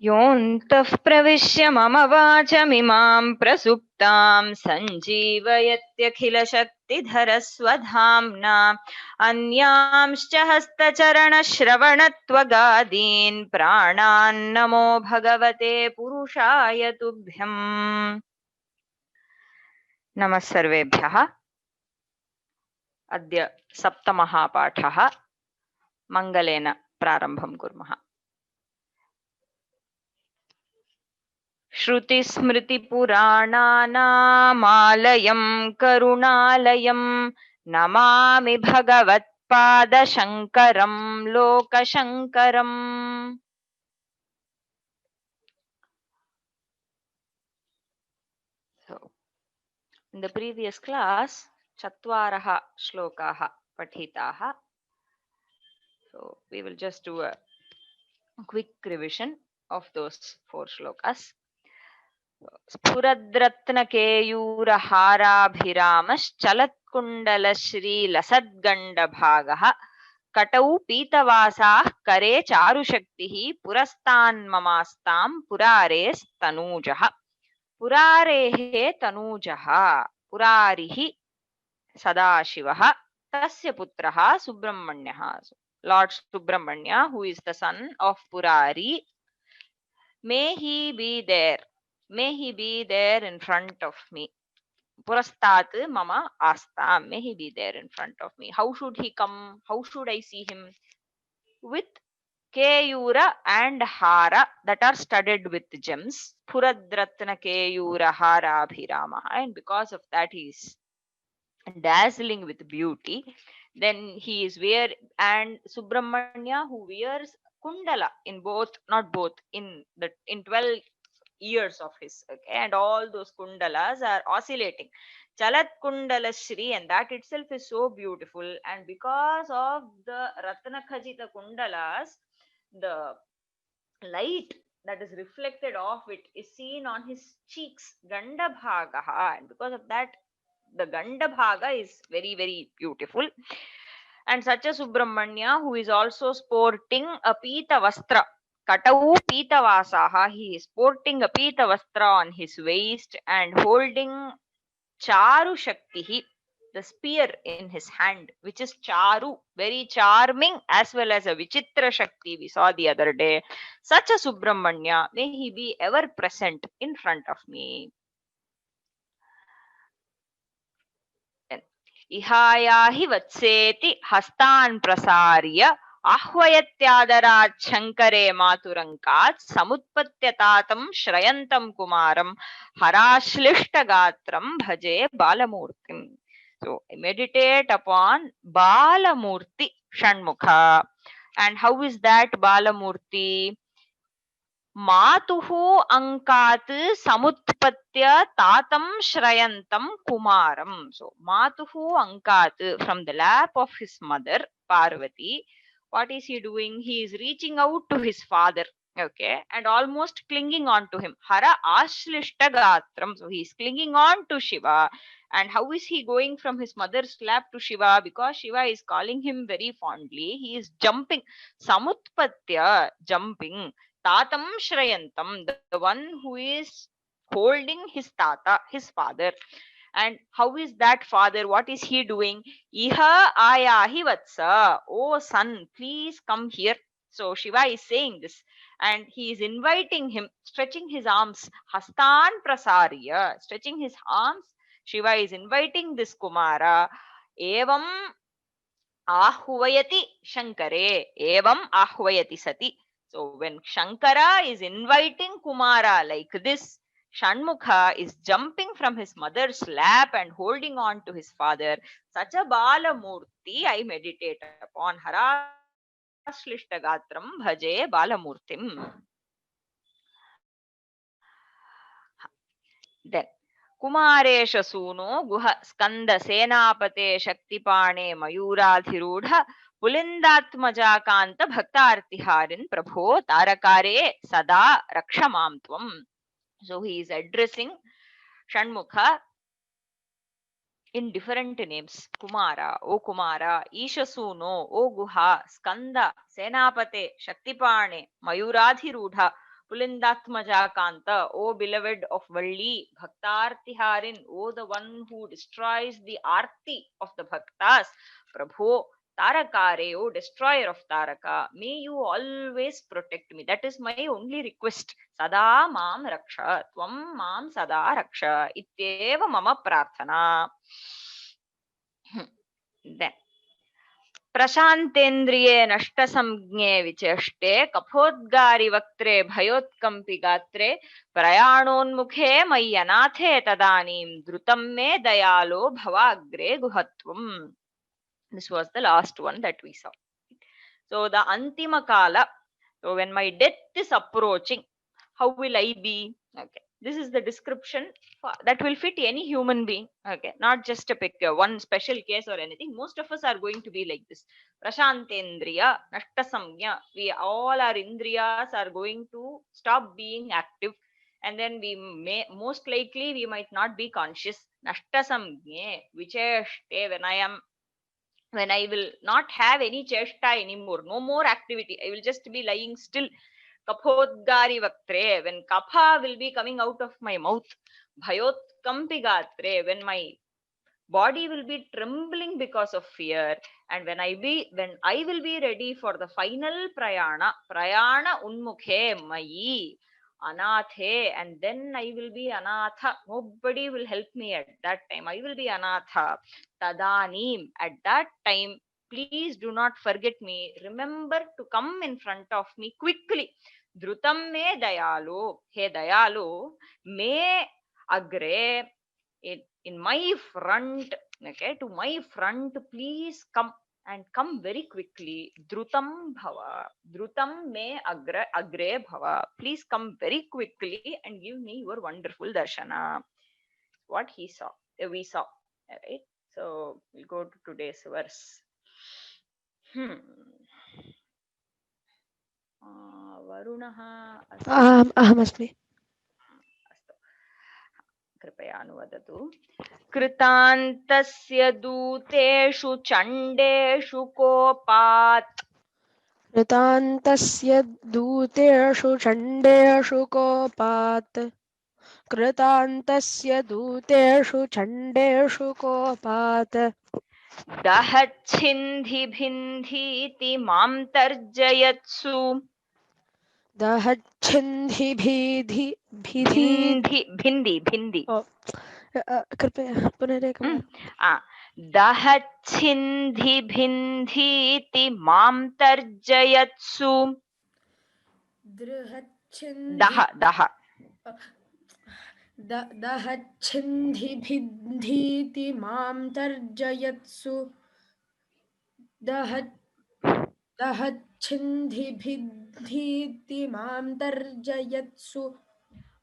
योऽन्तः प्रविश्य मम वाचमिमां प्रसुप्तां सञ्जीवयत्यखिलशक्तिधरस्वधाम्ना अन्यांश्च हस्तचरणश्रवणत्वगादीन् प्राणान्नमो भगवते पुरुषाय तुभ्यम्। नमः सर्वेभ्यः। अद्य सप्तमः पाठः। मङ्गलेन प्रारम्भं कुर्मः। श्रुतिस्मृतिपुराणानामालयं करुणालयं Namami भगवत्पादशङ्करं लोकशङ्करम्। So, in the previous class, चत्वारः श्लोकाः पठिताः. So, we will just do a quick revision of those 4 shlokas. स्फुरद्रत्नकेयूरहाराभिरामश्चलत्कुण्डलश्रीलसद्गण्डभागः कटौ पीतवासाः करे चारुशक्तिः पुरस्तान्ममास्तां पुरारेस्तनूजः। पुरारेः तनूजः पुरारिः सदाशिवः तस्य पुत्रः सुब्रह्मण्यः। Lord Subramanya, who is the son of Purari, may he be there. May he be there in front of me. Purastat mama astam. May he be there in front of me. How should he come? How should I see him? With Keyura and Hara that are studded with gems. Puradratna Keyura Hara Abhirama. And because of that he is dazzling with beauty. Then he is and Subramanya who wears kundala in both, not both, in 12 ears of his, okay, and all those kundalas are oscillating. Chalat kundala shri, and that itself is so beautiful. And because of the ratna khajita kundalas, the light that is reflected off it is seen on his cheeks, gandabhagaha, and because of that the gandabhaga is very, very beautiful. And such a Subramanya who is also sporting a pita vastra. Katau pita vasaha. He is sporting a pita vastra on his waist and holding charu shaktihi, the spear in his hand, which is charu, very charming, as well as a vichitra shakti we saw the other day. Such a Subramanya, may he be ever present in front of me. इहायाहि वत्सेति हस्तान् प्रसार्य आह्वयत्यादरात् शङ्करे मातुरङ्कात् समुत्पत्यतातं श्रयन्तं कुमारं हराश्लिष्टगात्रं भजे बालमूर्तिम्. So meditate upon Balamurti Shanmukha. And how is that Balamurti? Matuhu ankat samutpatya tatam shrayantam kumaram. So Matuhu ankat, from the lap of his mother Parvati, what is he doing? He is reaching out to his father, okay, and almost clinging on to him. Hara ashlishta gatram. So he is clinging on to Shiva. And how is he going from his mother's lap to Shiva? Because Shiva is calling him very fondly. He is jumping. Samutpatya, jumping. Tatam Shrayantam, the one who is holding his tata, his father. And how is that father? What is he doing? Iha ayahi vatsa. Oh son, please come here. So Shiva is saying this. And he is inviting him, stretching his arms. Hastan prasarya, stretching his arms. Shiva is inviting this Kumara. Evam ahvayati Shankare. Evam ahvayati sati. So when Shankara is inviting Kumara like this, Shanmukha is jumping from his mother's lap and holding on to his father. Such a Balamurti I meditate upon. Harashlishtagatram bhaje Balamurtim. Then Kumaresh सूनो गुह स्कंद सेनापते शक्तिपाणे मयूराधिरूढ़ पुलिंदात्मजाकांत भक्तार्तिहारिन प्रभो तारकारे सदा रक्षमां त्वं. So he is addressing Shanmukha in different names. Kumara, O Kumara, Ishasuno, O Guha, Skanda, Senapate, Shaktipane, Mayuradhirudha, Pulindatmaja Kanta, O beloved of Valli, Bhaktartiharin, O the one who destroys the arti of the bhaktas, Prabhu, Tarakare, O destroyer of Taraka, may you always protect me. That is my only request. Sada mam raksha, tvam mam sada raksha, ityeva mama prarthana. Then प्रशान्तेन्द्रिये नष्टसंज्ञे विचेष्टे कफोद्गारि वक्त्रे भयोत्कम्पि गात्रे प्रयाणोन्मुखे मय्यनाथे तदानीं द्रुतं मे दयालो भवाग्रे गुहत्वम्. This was the last one that we saw. So the antima kala, so when my death is approaching, how will I be? Okay, this is the description that will fit any human being. Okay, not just a picture, one special case or anything. Most of us are going to be like this. Prashantendriya, Nashtasamnya. We all our indriyas are going to stop being active, and then we may most likely we might not be conscious. Nashtasamnya, vicheshte, when I will not have any chesta anymore, no more activity, I will just be lying still. Kaphodgari vaktre, when kapha will be coming out of my mouth. Bhayotkampi gatre, when my body will be trembling because of fear. And when I will be ready for the final prayana unmukhe mayi anathe, and then I will be anatha. Nobody will help me at that time. I will be anatha. Tadanim, at that time, please do not forget me. Remember to come in front of me quickly. Dhrutam me dayalu, he dayalu, me agre, in my front, okay, to my front, please come, and come very quickly. Dhrutam me agre bhava. Please come very quickly and give me your wonderful darshana. What we saw. Right? So we'll go to today's verse. Varunah. Ahamअस्मि. कृपया अनुवदतु. कृतान्तस्य दूतेषु चण्डेषु कोपात्. कृतान्तस्य दूतेषु चण्डेषु कोपात्. कृतान्तस्य दूतेषु चण्डेषु कोपात्. दहच्छिन्धिभिन्धीति मां तर्जयत्सु. भिन्धि कृपया पुनरेकवारं. दहच्छिन्धिभिन्धीति मां तर्जयत्सु. दहच्छिन्धिभिन्धीति मां तर्जयत्सु. दहच्छिन्धिभिन्धीति मां तर्जयत्सु.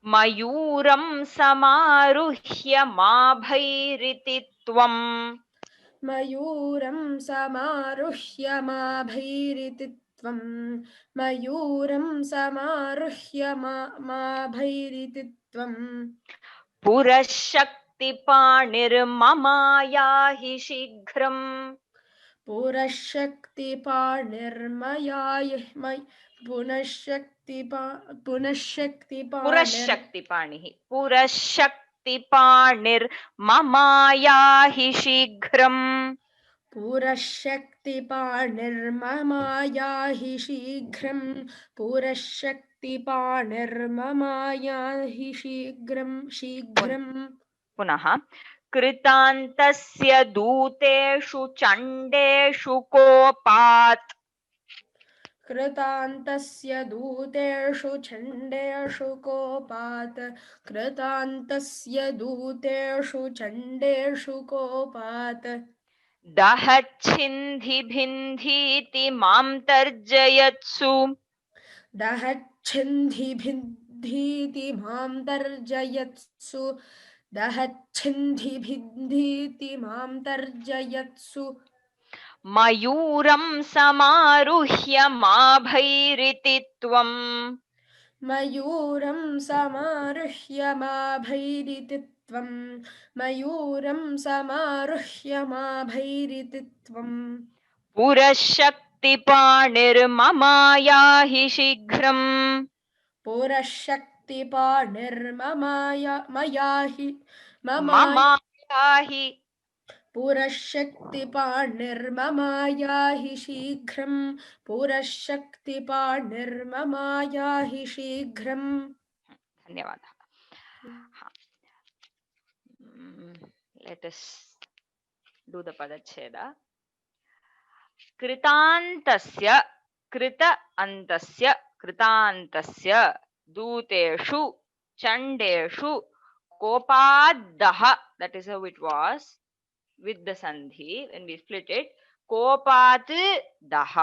मयूरं समारुह्य माभैरिति त्वम्. मयूरं समारुह्य माभैरिति त्वम्. मयूरं समारुह्य माभैरिति त्वम्. पुरशक्तिपाणिर्ममा हि शीघ्रम्. पुरशक्तिपाणिर्ममा हि शीघ्रम्. पुरशक्तिपाणिर्ममा हि शीघ्रम्. पुरशक्तिपाणिर्ममा हि शीघ्रम्. पुनः कृतान्तस्य दूतेषु चण्डेषु कोपात्. कृतान्तस्य दूतेषु चण्डेषु कोपात्. कृतान्तस्य दूतेषु चण्डेषु कोपात्. दहच्छिन्धिभिन्धीति मां तर्जयत्सु. दहच्छिन्धिभिन्धीति मां तर्जयत्सु. दहच्छिन्धिभिन्धीति मां तर्जयत्सु. मयूरं समारुह्य माभैरिति त्वम्. मयूरं समारुह्य माभैरिति त्वम्. मयूरं समारुह्य माभैरिति त्वम्. पुरशक्तिपाणिर्ममा हि शीघ्रम्. पुरशक्तिपाणिर्ममाहि ममायाहि पुरशक्तिपाणिर्ममायाहि शीघ्रं पुरशक्तिपाणिर्ममायाहि शीघ्रम् धन्यवादः let us do the padacheda कृतान्तस्य कृत अन्तस्य कृतान्तस्य दूतेषु चण्डेषु कोपाद्दः that is how it was with the sandhi when we split it कोपात् दः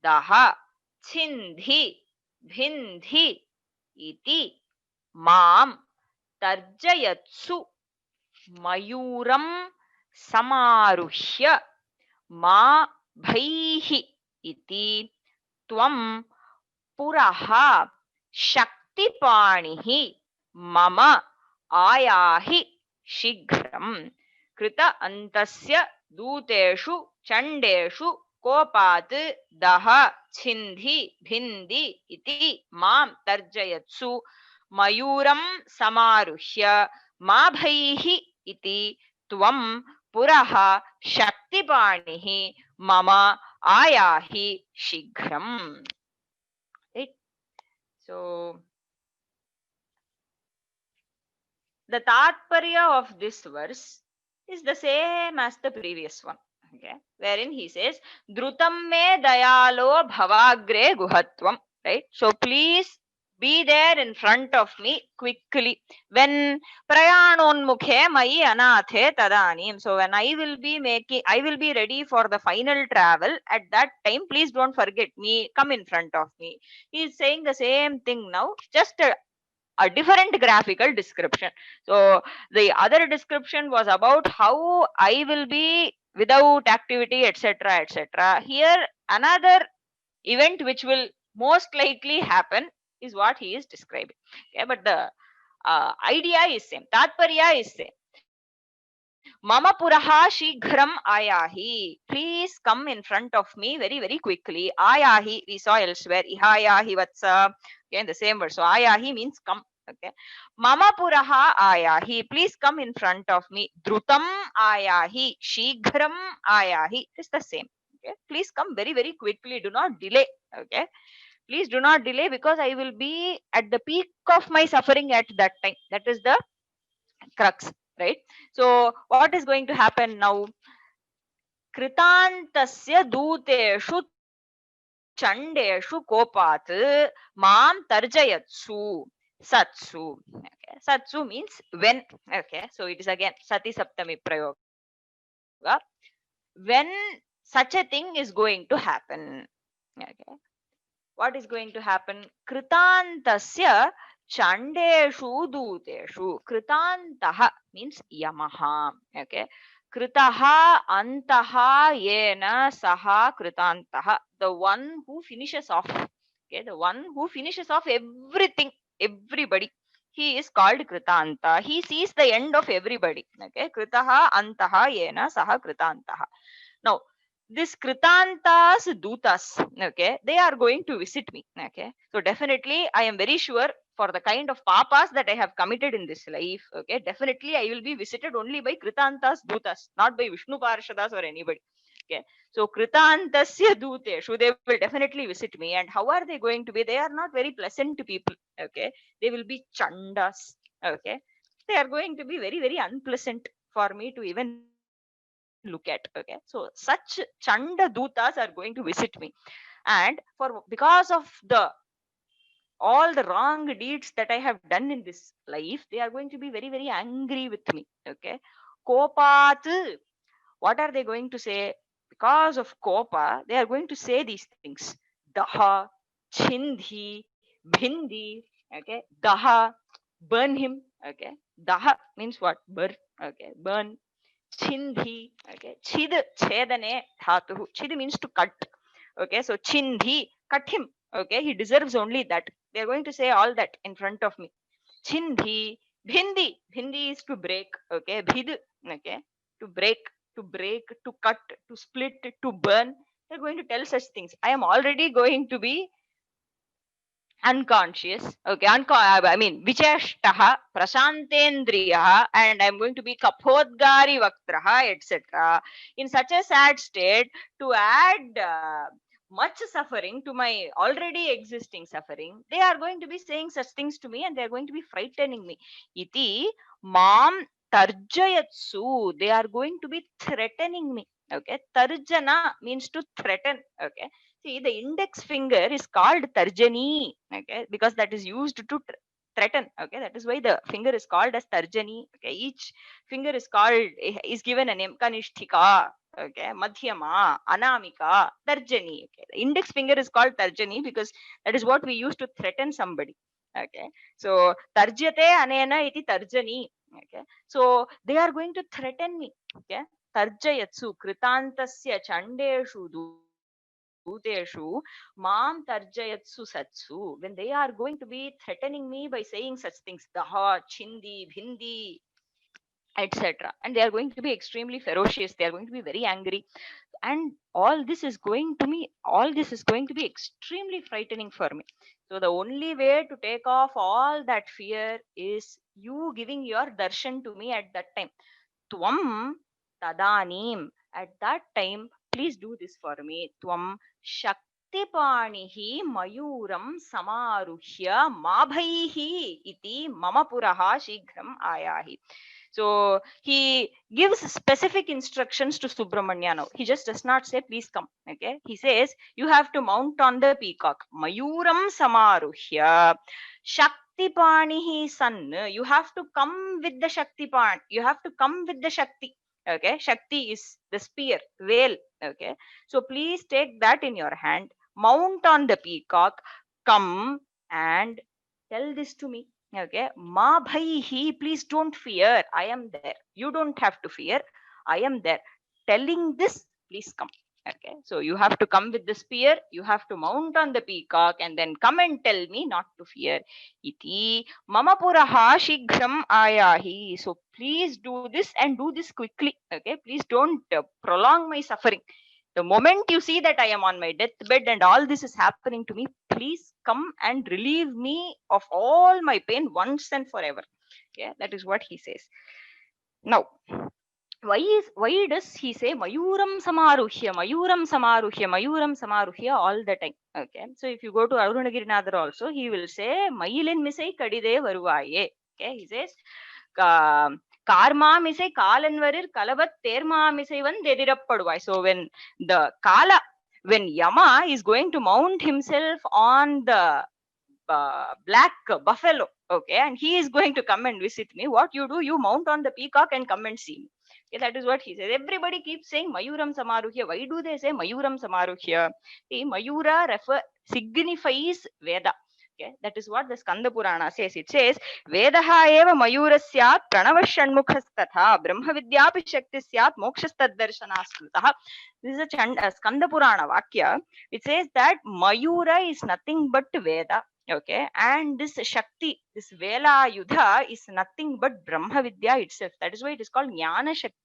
दः छिन्धि भिन्धि इति मां तर्जयत्सु मयूरं समारुह्य मा भैः इति त्वं पुरः शक्तिपाणिः मम आयाहि शीघ्रम् कृत अन्तस्य दूतेषु चण्डेषु कोपात् दः छिन्धि भिन्धि इति मां तर्जयत्सु मयूरं समारुह्य मा भैः इति त्वं पुरः शक्तिपाणिः मम आयाहि शीघ्रम्. Right? So the tatparya of this verse is the same as the previous one, okay, wherein he says drutam me dayalo bhavagre guhatvam, right? So please be there in front of me quickly when prayanonmukhe mai anathe tadanim. So when I will be ready for the final travel, at that time please don't forget me, come in front of me. He is saying the same thing now, just a different graphical description. So the other description was about how I will be without activity, etc., etc. Here another event which will most likely happen is what he is describing. Okay, but the idea is same, tatparya is same. Mama puraha shighram ayahi. Please come in front of me very, very quickly. Ayahi, we saw elsewhere. Ihayahi vatsa. Okay, the same word. So ayahi means come. Okay. Mama puraha ayahi. Please come in front of me. Drutam ayahi. Shighram ayahi. It's the same. Okay. Please come very, very quickly. Do not delay. Okay. Please do not delay because I will be at the peak of my suffering at that time. That is the crux, right? So what is going to happen now? Kritantasya duteshu chandeshu kopat mam tarjayatsu satsu. Okay. Satsu means when. Okay, so it is again sati saptami prayoga, when such a thing is going to happen. Okay, what is going to happen? Kritantasya chandeshu duteshu. Kritantaha means yamaha. Okay, kritaha antaha yena saha kritantaha, the one who finishes off. Okay, the one who finishes off everything, everybody, he is called kritanta. He sees the end of everybody. Okay, kritaha antaha yena saha kritantaha. Now this kritantas dutas, okay, they are going to visit me. Okay, so definitely I am very sure for the kind of papas that I have committed in this life, okay, definitely I will be visited only by kritantas dutas, not by Vishnu Parshadas or anybody. Okay, so kritantasya duteshu, they will definitely visit me. And how are they going to be? They are not very pleasant people. Okay, they will be chandas. Okay, they are going to be very, very unpleasant for me to even look at. Okay, so such chanda dutas are going to visit me, and for because of the all the wrong deeds that I have done in this life, they are going to be very, very angry with me. Okay, kopat, what are they going to say? Because of kopa, they are going to say these things: daha, chindhi, bhindi. Okay, daha, burn him. Okay, daha means what? Burn. Okay, burn. Chindhi. Okay, chid, chedane dhatu. Chid means to cut. Okay, so chindhi, cut him. Okay, he deserves only that. They are going to say all that in front of me. Chindhi, bhindi. Bhindi is to break. Okay, bhid. Okay, to break, to cut, to split, to burn. They're going to tell such things. I am already going to be unconscious, okay, I mean vicheshtaha prashantendriyaha, and I'm going to be kapodgari vaktraha, etc. In such a sad state, to add much suffering to my already existing suffering, they are going to be saying such things to me, and they are going to be frightening me. Iti mam tarjayatsu, they are going to be threatening me. Okay, tarjana means to threaten. Okay, see, the index finger is called tarjani, okay, because that is used to threaten. Okay, that is why the finger is called as tarjani. Okay, each finger is called, is given a name: kanishthika, okay, madhyama, anamika, tarjani. Okay, the index finger is called tarjani because that is what we use to threaten somebody. Okay, so tarjate anena iti tarjani. Okay, so they are going to threaten me. Okay, tarjayatsu kritantasya chandeshu Bhuteshu, Mam Tarjayatsu Satsu, when they are going to be threatening me by saying such things, Daha, Chindi, Bhindi, etc. And they are going to be extremely ferocious, they are going to be very angry. And all this is going to be extremely frightening for me. So the only way to take off all that fear is you giving your darshan to me at that time. Tvam tadanim. At that time, please do this for me. Tvam Shaktipanihi mayuram samaruhya mabhaihi iti mama puraha shighram ayahi. So he gives specific instructions to Subramanya now. He just does not say, please come. Okay. He says, you have to mount on the peacock. Mayuram samaruhya. Shaktipanihi san. You have to come with the Shaktipan. You have to come with the Shakti. Okay. Shakti is the spear, veil. Okay. So please take that in your hand. Mount on the peacock. Come and tell this to me. Okay, ma bhaihi, please don't fear. I am there. You don't have to fear. I am there. Telling this, please come. Okay, so you have to come with the spear. You have to mount on the peacock and then come and tell me not to fear. Iti mama puraha shighram ayahi. So please do this and do this quickly. Okay, please don't prolong my suffering. The moment you see that I am on my deathbed and all this is happening to me, please come and relieve me of all my pain once and forever. Okay, that is what he says. Now, why does he say mayuram samaruhya, mayuram samaruhya, mayuram samaruhya all the time? Okay, so if you go to Arunagirinadar also, he will say mayilin misai kadide varuvaye. Okay, he says karmamisai kalanvarir kalavat termamisai vandedirapaduvai. So when the kala, when Yama is going to mount himself on the black buffalo, okay, and he is going to come and visit me, what you do, you mount on the peacock and come and see me. Okay, that is what he says. Everybody keeps saying mayuram samaruhya. Why do they say mayuram samaruhya? See, mayura signifies Veda. Okay, that is what the Skanda Purana says. It says Vedaha eva mayurasyat pranavashanmukhastatha brahma vidyapi shakti syat mokshastad darshanaskrutah. This is a Skanda Purana Vakya. It says that mayura is nothing but Veda. Okay, and this Shakti, this Vela Yudha is nothing but Brahma Vidya itself. That is why it is called Jnana Shakti.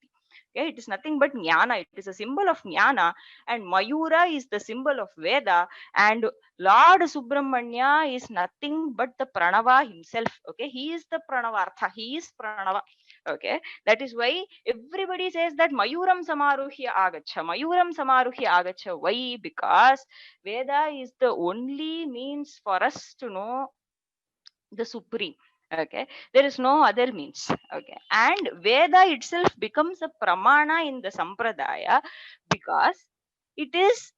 Okay, it is nothing but Jnana. It is a symbol of Jnana, and Mayura is the symbol of Veda, and Lord Subramanya is nothing but the Pranava himself. Okay, he is the Pranavartha. He is Pranava. Okay, that is why everybody says that Mayuram Samaruhya Agacha. Mayuram Samaruhya Agacha. Why? Because Veda is the only means for us to know the Supreme. Okay, there is no other means. Okay, and Veda itself becomes a pramana in the Sampradaya because it is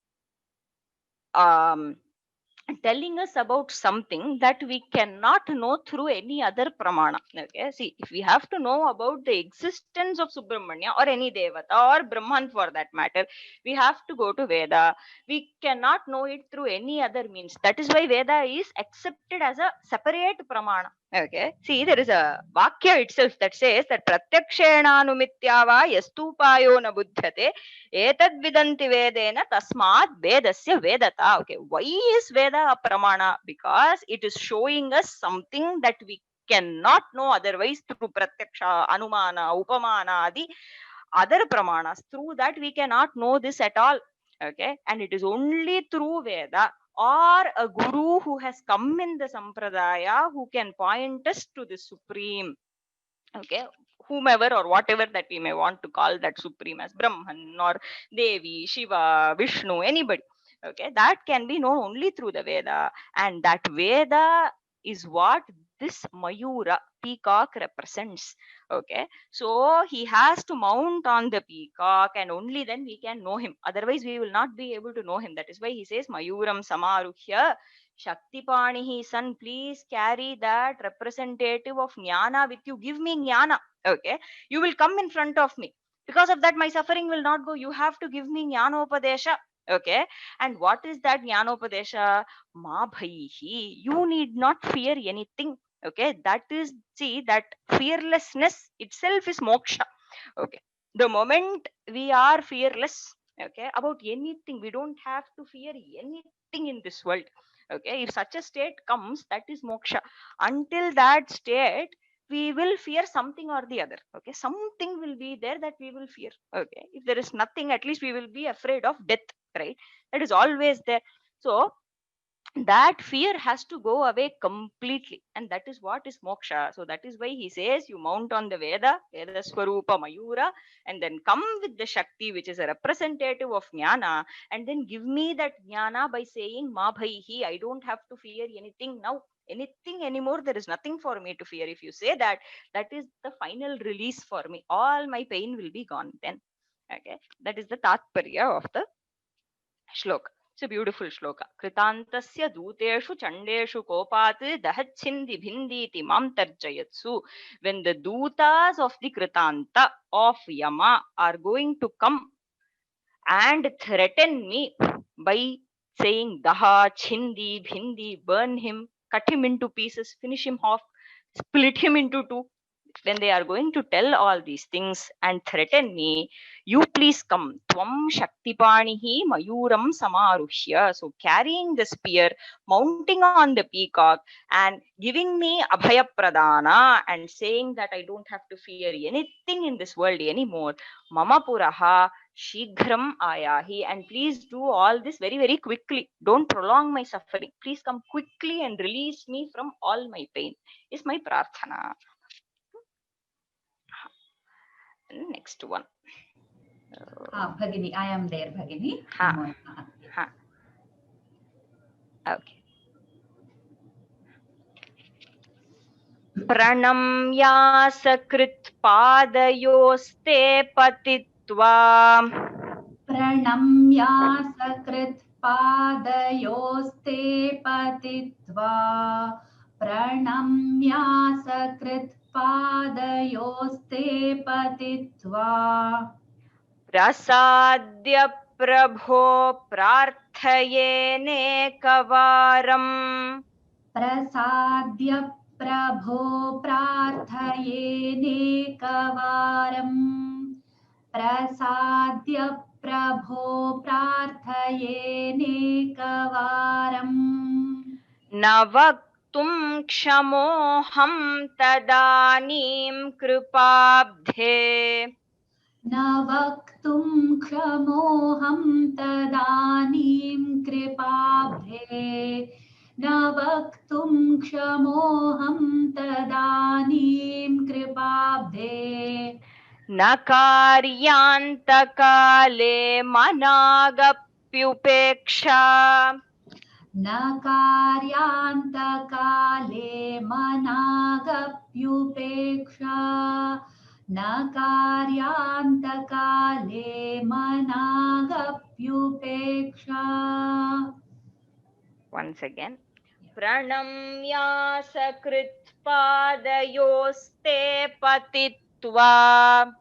telling us about something that we cannot know through any other pramana. Okay, see, if we have to know about the existence of Subramanya or any Devata or Brahman for that matter, we have to go to Veda. We cannot know it through any other means. That is why Veda is accepted as a separate pramana. Okay, see, there is a Vakya itself that says that Pratyakshenanumityava yastupayo na buddhate etad vidanti vedena tasmat vedasya vedata. Okay, why is Veda a pramana? Because it is showing us something that we cannot know otherwise through pratyaksha, anumana, upamana, adi other pramanas. Through that we cannot know this at all. Okay, and it is only through Veda or a guru who has come in the sampradaya who can point us to the supreme, okay, whomever or whatever that we may want to call that supreme, as Brahman or Devi, Shiva, Vishnu, anybody, okay, that can be known only through the Veda, and that Veda is what this Mayura, peacock, represents. Okay, so he has to mount on the peacock, and only then we can know him, otherwise we will not be able to know him. That is why he says Mayuram Samaruhya Shaktipanihi, son, please carry that representative of jnana with you. Give me jnana. Okay. You will come in front of me. Because of that, my suffering will not go. You have to give me jnanopadesha. Okay. And what is that jnanopadesha? Ma bhaihi. You need not fear anything. Okay. That is, see, that fearlessness itself is moksha. Okay. The moment we are fearless, okay, about anything, we don't have to fear anything in this world. Okay, if such a state comes, that is moksha. Until that state, we will fear something or the other. Okay, something will be there that we will fear. Okay, if there is nothing, at least we will be afraid of death, right? That is always there. So that fear has to go away completely, and that is what is moksha. So that is why he says you mount on the Veda Swarupa Mayura, and then come with the Shakti, which is a representative of jnana, and then give me that jnana by saying Ma bhaihi. I don't have to fear anything now, anything anymore. There is nothing for me to fear. If you say that, that is the final release for me. All my pain will be gone then. Okay, that is the tatparya of the shloka. It's a beautiful shloka. Kritantasya duteshu chandeshu kopat dahachindi bhinditi mam tarjayatsu. When the dutas of the Kritanta of Yama are going to come and threaten me by saying daha, chindi, bhindi, burn him, cut him into pieces, finish him off, split him into two, when they are going to tell all these things and threaten me, you please come. Tvam Shaktipanihi Mayuram Samaruhya. So carrying the spear, mounting on the peacock, and giving me Abhaya Pradana, and saying that I don't have to fear anything in this world anymore. Mama Puraha Shighram Ayahi. And please do all this very, very quickly. Don't prolong my suffering. Please come quickly and release me from all my pain, is my prarthana. Next one. Bhagini, I am there, Bhagini. Okay. Pranamya sakrit padayoste patitva. Pranamya sakrit padayoste patitva. Pranamya sakrit padayoste patitva. Prasadya prabho prarthayene Prasadya prabho prarthayene kavaram. Prasadya prabho prarthayene kavaram. Navaktum kshamoham tadanim kripabdhe. Navaktum kshamoham tadanim kripabdhe. Navaktum kshamoham tadanim kripabdhe. Nakaryantakaale managapyupeksha. Nakaryantakaale managapyupeksha. Nakaryantakaale managapyupeksha. Once again. Pranamya sakrit padayoste patitva.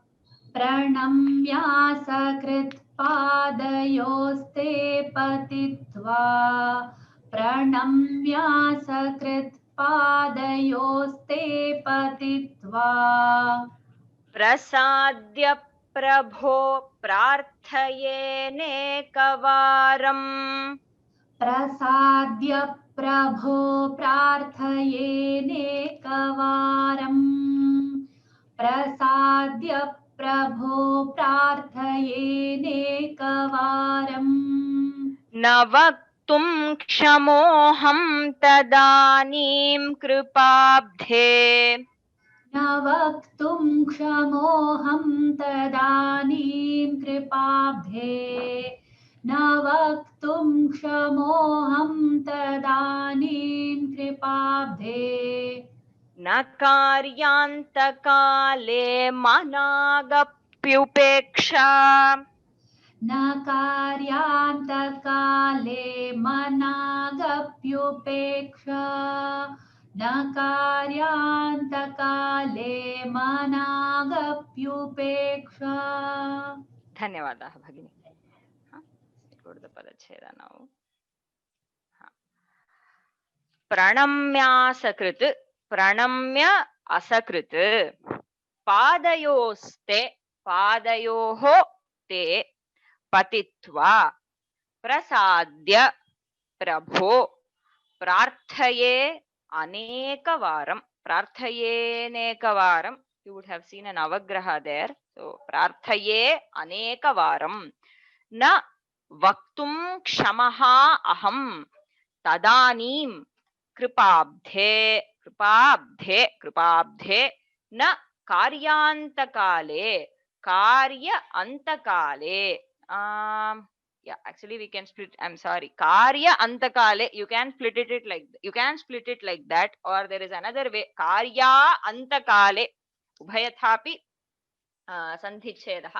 Pranamya sakrit padayoste patitva. Pranamya sakrit padayoste patitva. Prasadya prabho prarthayene kavaram. Prasadya prabho prarthayene kavaram. Prasadya prabho prarthayene kavaram. Navak वक्तुं क्षमोऽहं तदानीं कृपाब्धे न वक्तुं क्षमोऽहं तदानीं कृपाब्धे न वक्तुं क्षमोऽहं तदानीं कृपाब्धे न कार्यान्तकाले मनागप्युपेक्षा न कार्यान्तकाले मनागप्युपेक्षा न कार्यान्तकाले मनागप्युपेक्षा धन्यवादाः भगिनी go to the padacheda now प्रणम्यासकृत् प्रणम्य असकृत् पादयोस्ते पादयोः ते पतित्वा प्रसाद्य प्रभो प्रार्थये अनेकवारं प्रार्थयेनेकवारं you would have seen an avagraha there so प्रार्थये अनेकवारं न वक्तुं क्षमः अहं तदानीं कृपाब्धे कृपाब्धे कृपाब्धे न कार्यान्तकाले कार्य antakaale yeah actually we can split I'm sorry karya antakale you can split it like you can split it like that or there is another way karya antakale ubhayathapi sandhichedah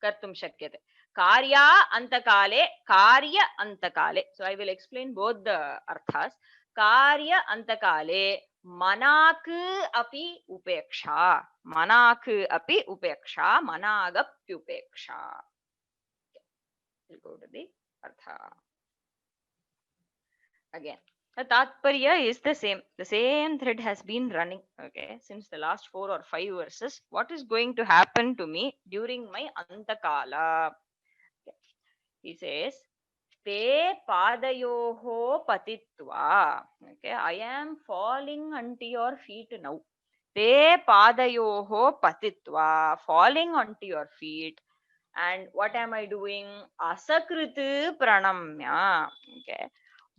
kartum shakyate karya antakale karya antakale so I will explain both the arthas कार्य अंतकाले मनाक अपि उपेक्षा मनाक अपि उपेक्षा मनागप्युपेक्षा go to the artha again the tatparya is the same thread has been running okay since the last 4 or 5 verses what is going to happen to me during my antakala he says te padayoho patitva okay I am falling onto your feet now te padayoho patitva falling onto your feet and what am I doing asakrit pranamya okay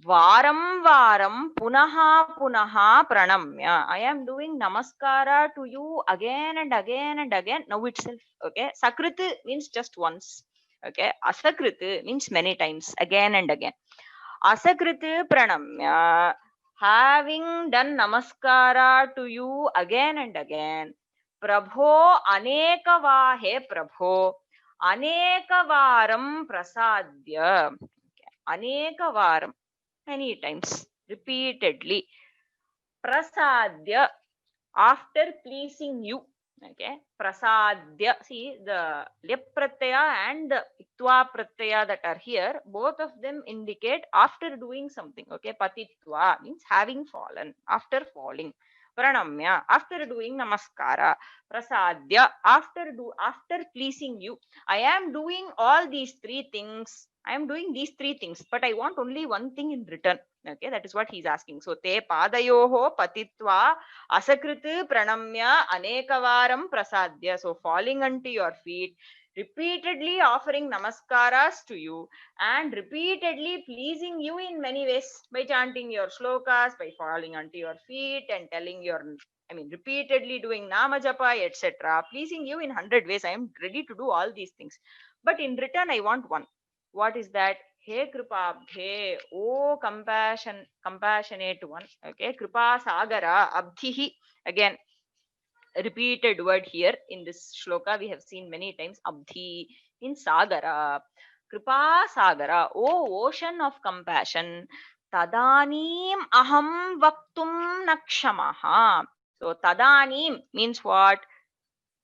varam varam punaha punaha pranamya I am doing namaskara to you again and again and again now itself okay sakrit means just once okay asakrit means many times again and again asakrit pranamya having done namaskara to you again and again prabho anekava he prabho anekavaram prasadya anekavaram many times repeatedly prasadya after pleasing you okay prasadya see the lep pratyaya and the itva pratyaya that are here both of them indicate after doing something okay patitva means having fallen after falling pranamya after doing namaskara prasadya after pleasing you I am doing all these three things I am doing these three things but I want only one thing in return okay that is what he's asking so te padayoho patitva asakrit pranamya anekavaram prasadya so falling unto your feet repeatedly offering namaskaras to you and repeatedly pleasing you in many ways by chanting your shlokas by falling onto your feet and telling your I mean repeatedly doing nama japa etc pleasing you in 100 ways I am ready to do all these things but in return I want one what is that Hey Kripabhe, oh compassionate one. Okay, Kripa Sagara, Abdhihi. Again, repeated word here in this shloka we have seen many times. Abdhi in Sagara. Kripa Sagara, oh ocean of compassion. Tadanim aham vaktum nakshamaha. So Tadanim means what?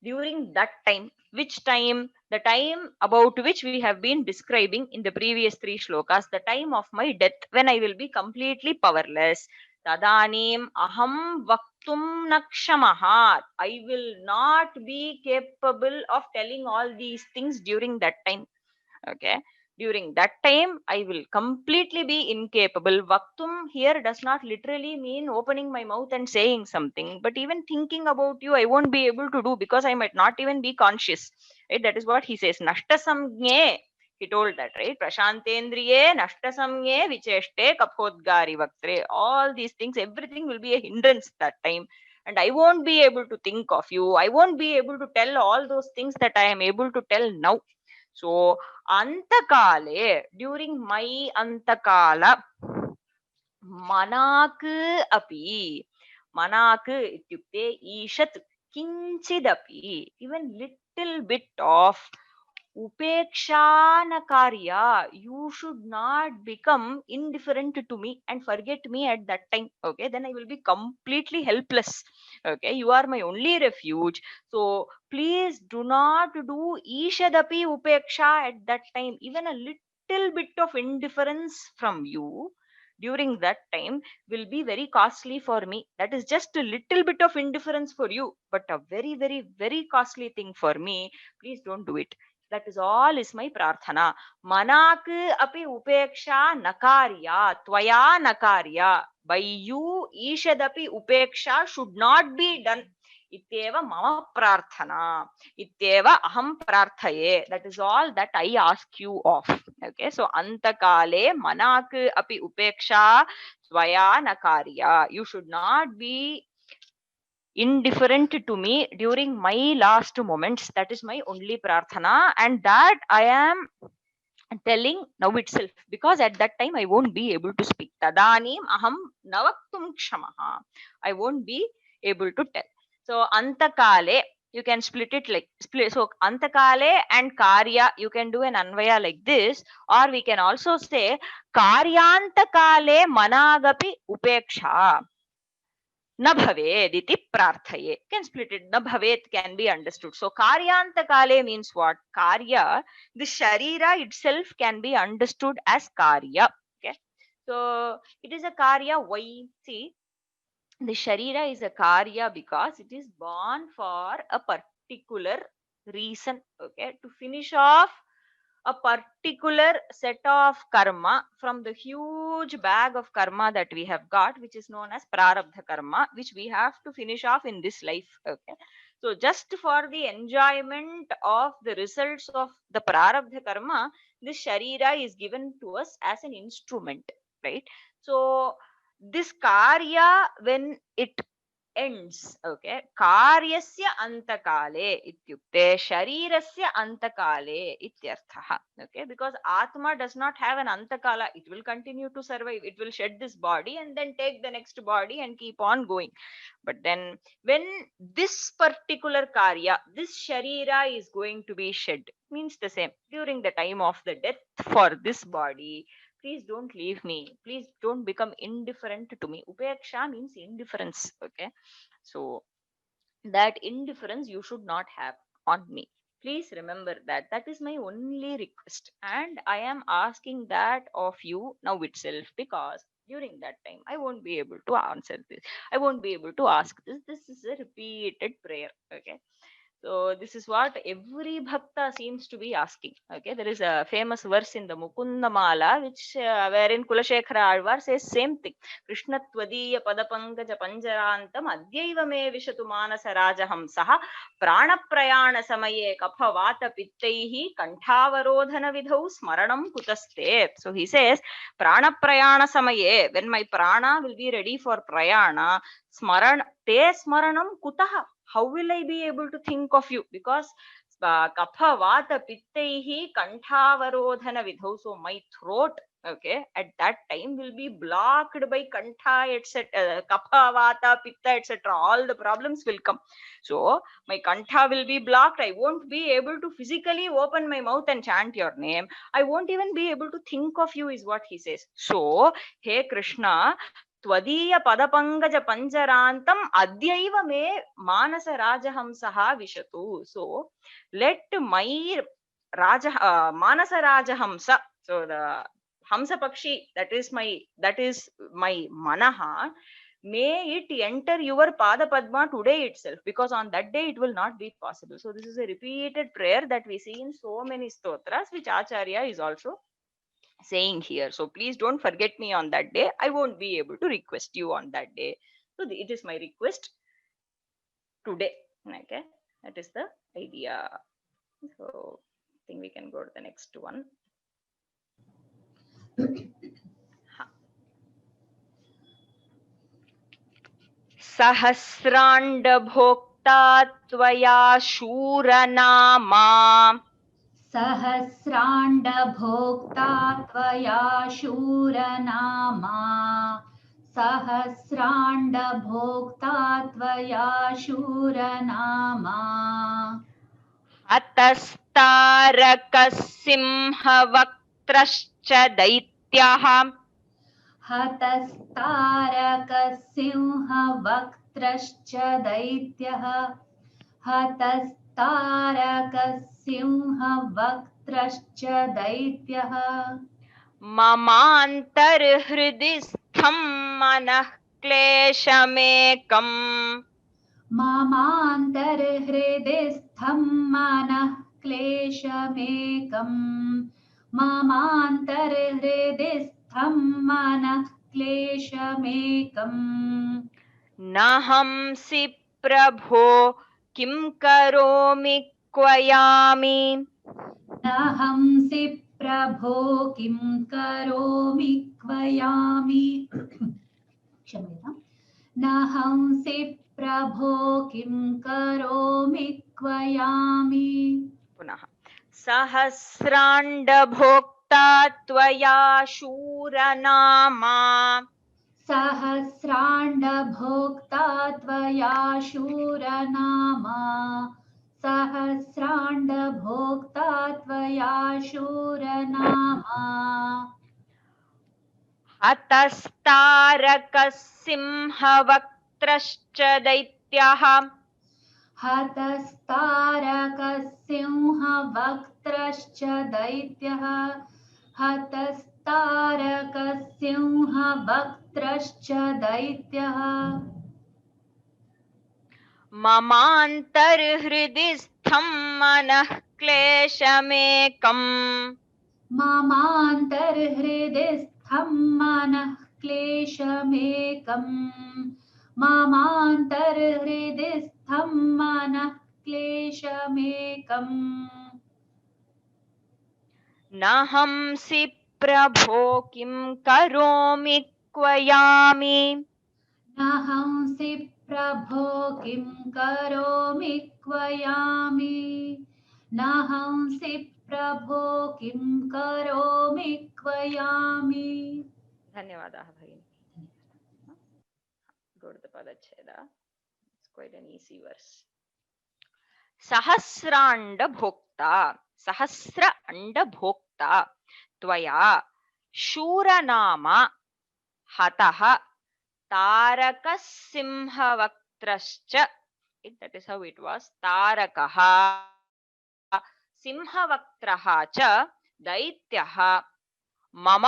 During that time. Which time? The time about which we have been describing in the previous 3 shlokas, the time of my death, when I will be completely powerless. Tadanim aham vaktum nakshamaha. I will not be capable of telling all these things during that time. Okay. During that time, I will completely be incapable. Vaktum here does not literally mean opening my mouth and saying something, but even thinking about you, I won't be able to do because I might not even be conscious. Right? That is what he says. Nashta samgne. He told that, right? Prashantendriye, nashtasamye, vicheshte, kaphodgari vaktre. All these things, everything will be a hindrance that time. And I won't be able to think of you. I won't be able to tell all those things that I am able to tell now. So, antakale, during my antakala, मनाक् अपि मनाक् इत्युक्ते ईषत् किञ्चिदपि even little bit of upeksha you should not become indifferent to me and forget me at that time. Okay, then I will be completely helpless. Okay, you are my only refuge, so please do not do ishadapi upeksha at that time. Even a little bit of indifference from you during that time will be very costly for me. That is just a little bit of indifference for you, but a very, very, very costly thing for me. Please don't do it. That is all is my prarthana. Manak api upeksha nakarya, tvaya nakarya. By you, ishadapi upeksha should not be done. Ityeva mama prarthana. Ityeva aham prarthaye. That is all that I ask you of. Okay, so antakale manak api upeksha tvaya nakarya. You should not be indifferent to me during my last moments. That is my only prarthana, and that I am telling now itself, because at that time I won't be able to speak. Tadanim aham navaktum kshamaha. I won't be able to tell. So antakale, you can split it like split. So antakale and karya, you can do an anvaya like this, or we can also say karyantakale managapi upeksha na bhavet iti prarthaye. Can split it. Na bhavet can be understood. So karyanta kale means what? Karya. The sharira itself can be understood as karya. Okay. So it is a karya. Why? See, the sharira is a karya because it is born for a particular reason. Okay. To finish off a particular set of karma from the huge bag of karma that we have got, which is known as prarabdha karma, which we have to finish off in this life. Okay, so just for the enjoyment of the results of the prarabdha karma, this sharira is given to us as an instrument, right? So this karya, when it ends, okay, karyasya antakale ityukte sharirasya antakale ityarthah. Okay, because atma does not have an antakala. It will continue to survive. It will shed this body and then take the next body and keep on going. But then when this particular karya, this sharira is going to be shed, means the same during the time of the death for this body. Please don't leave me. Please don't become indifferent to me. Upeksha means indifference. Okay, so that indifference you should not have on me. Please remember that. That is my only request. And I am asking that of you now itself, because during that time I won't be able to answer this. I won't be able to ask this. This is a repeated prayer. Okay. So this is what every bhakta seems to be asking. Okay, there is a famous verse in the Mukunda Mala, which wherein Kulasekhara Alvar says same thing. Krishna tvadiya padapankaja panjarantam adyaiva me vishatu manasa rajahamsaha prana prayana samaye kapha vata pittaihi kanthavarodhana vidhau smaranam kutaste. So he says prana prayana samaye, when my prana will be ready for prayana, smaranam kutaha. How will I be able to think of you? Because kapha vata pittaihi kanthavarodhana vidhau. So my throat, okay, at that time will be blocked by kantha, etc. Kapha vata pitta, etc. All the problems will come. So my kantha will be blocked. I won't be able to physically open my mouth and chant your name. I won't even be able to think of you, is what he says. So, hey Krishna, त्वदीय पदपंकज पंजरांतम अद्यैव मे मानस राजहंसः विशतु. So let my raja manas rajahamsa, so the hamsa pakshi, that is my manaha, may it enter your pada padma today itself, because on that day it will not be possible. So this is a repeated prayer that we see in so many stotras, which Acharya is also saying here. So please don't forget me on that day. I won't be able to request you on that day. So it is my request today. Okay, that is the idea. So I think we can go to the next one. सहस्राण्डभोक्ता त्वया शूरनामा सहस्राण्डभोक्ता त्वया शूरनामा सहस्राण्डभोक्ता त्वया शूरनामा हतस्तारकसिंहवक्त्रश्च दैत्यः हतस्तारकसिंहवक्त्रश्च दैत्यः हतस्तारकसिंहवक्त्रश्च दैत्यः ममान्तर्हृदि स्थं मनः क्लेशमेकम् ममान्तर्हृदि स्थं मनः क्लेशमेकम् ममान्तर्हृदि स्थं मनः क्लेशमेकम् नाहंसि प्रभो किं करोमि क्वयामि नाहंसि प्रभो किं करोमि क्वयामि क्षम्यतां नाहंसि प्रभो किं करोमि क्वयामि पुनः सहस्राण्डभोक्ता त्वया शूरनामा सहस्राण्डभोक्ता त्वया शूरनामा सहस्राण्डभोक्ता त्वया शूरनामा हतस्तारकसिंहवक्त्रश्च दैत्यः हतस्तारकसिंहवक्त्रश्च दैत्यः हतस्तारकसिंहवक्त्रश्च दैत्यः ममान्तर्हृदि स्थं मनः क्लेशमेकम् ममान्तर्हृदि स्थं मनः क्लेशमेकम् ममान्तर्हृदि स्थं मनः क्लेशमेकम् नाहंसि प्रभो किं करोमि क्वयामि नाहंसि प्रभो किं करोमि क्वयामि नाहंसि प्रभो किं करोमि क्वयामि धन्यवादाः भगिनी go to the padacheda it's quite an easy verse सहस्राण्डभोक्ता सहस्र अण्डभोक्ता त्वया शूरनामा हतः तारकसिंहवक्त्रश्च that is how it was तारकः सिंहवक्त्रः च दैत्यः मम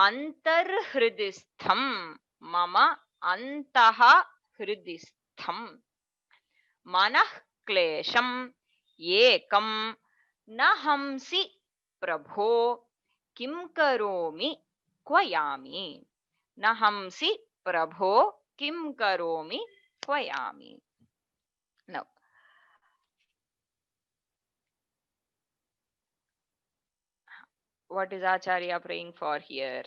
अन्तर्हृदिस्थं मम अन्तः हृदिस्थं मनः क्लेशम् एकं न हंसि प्रभो किं करोमि क्वयामि न हंसि प्रभो किं करोमि क्वयामि now what is Acharya praying for here?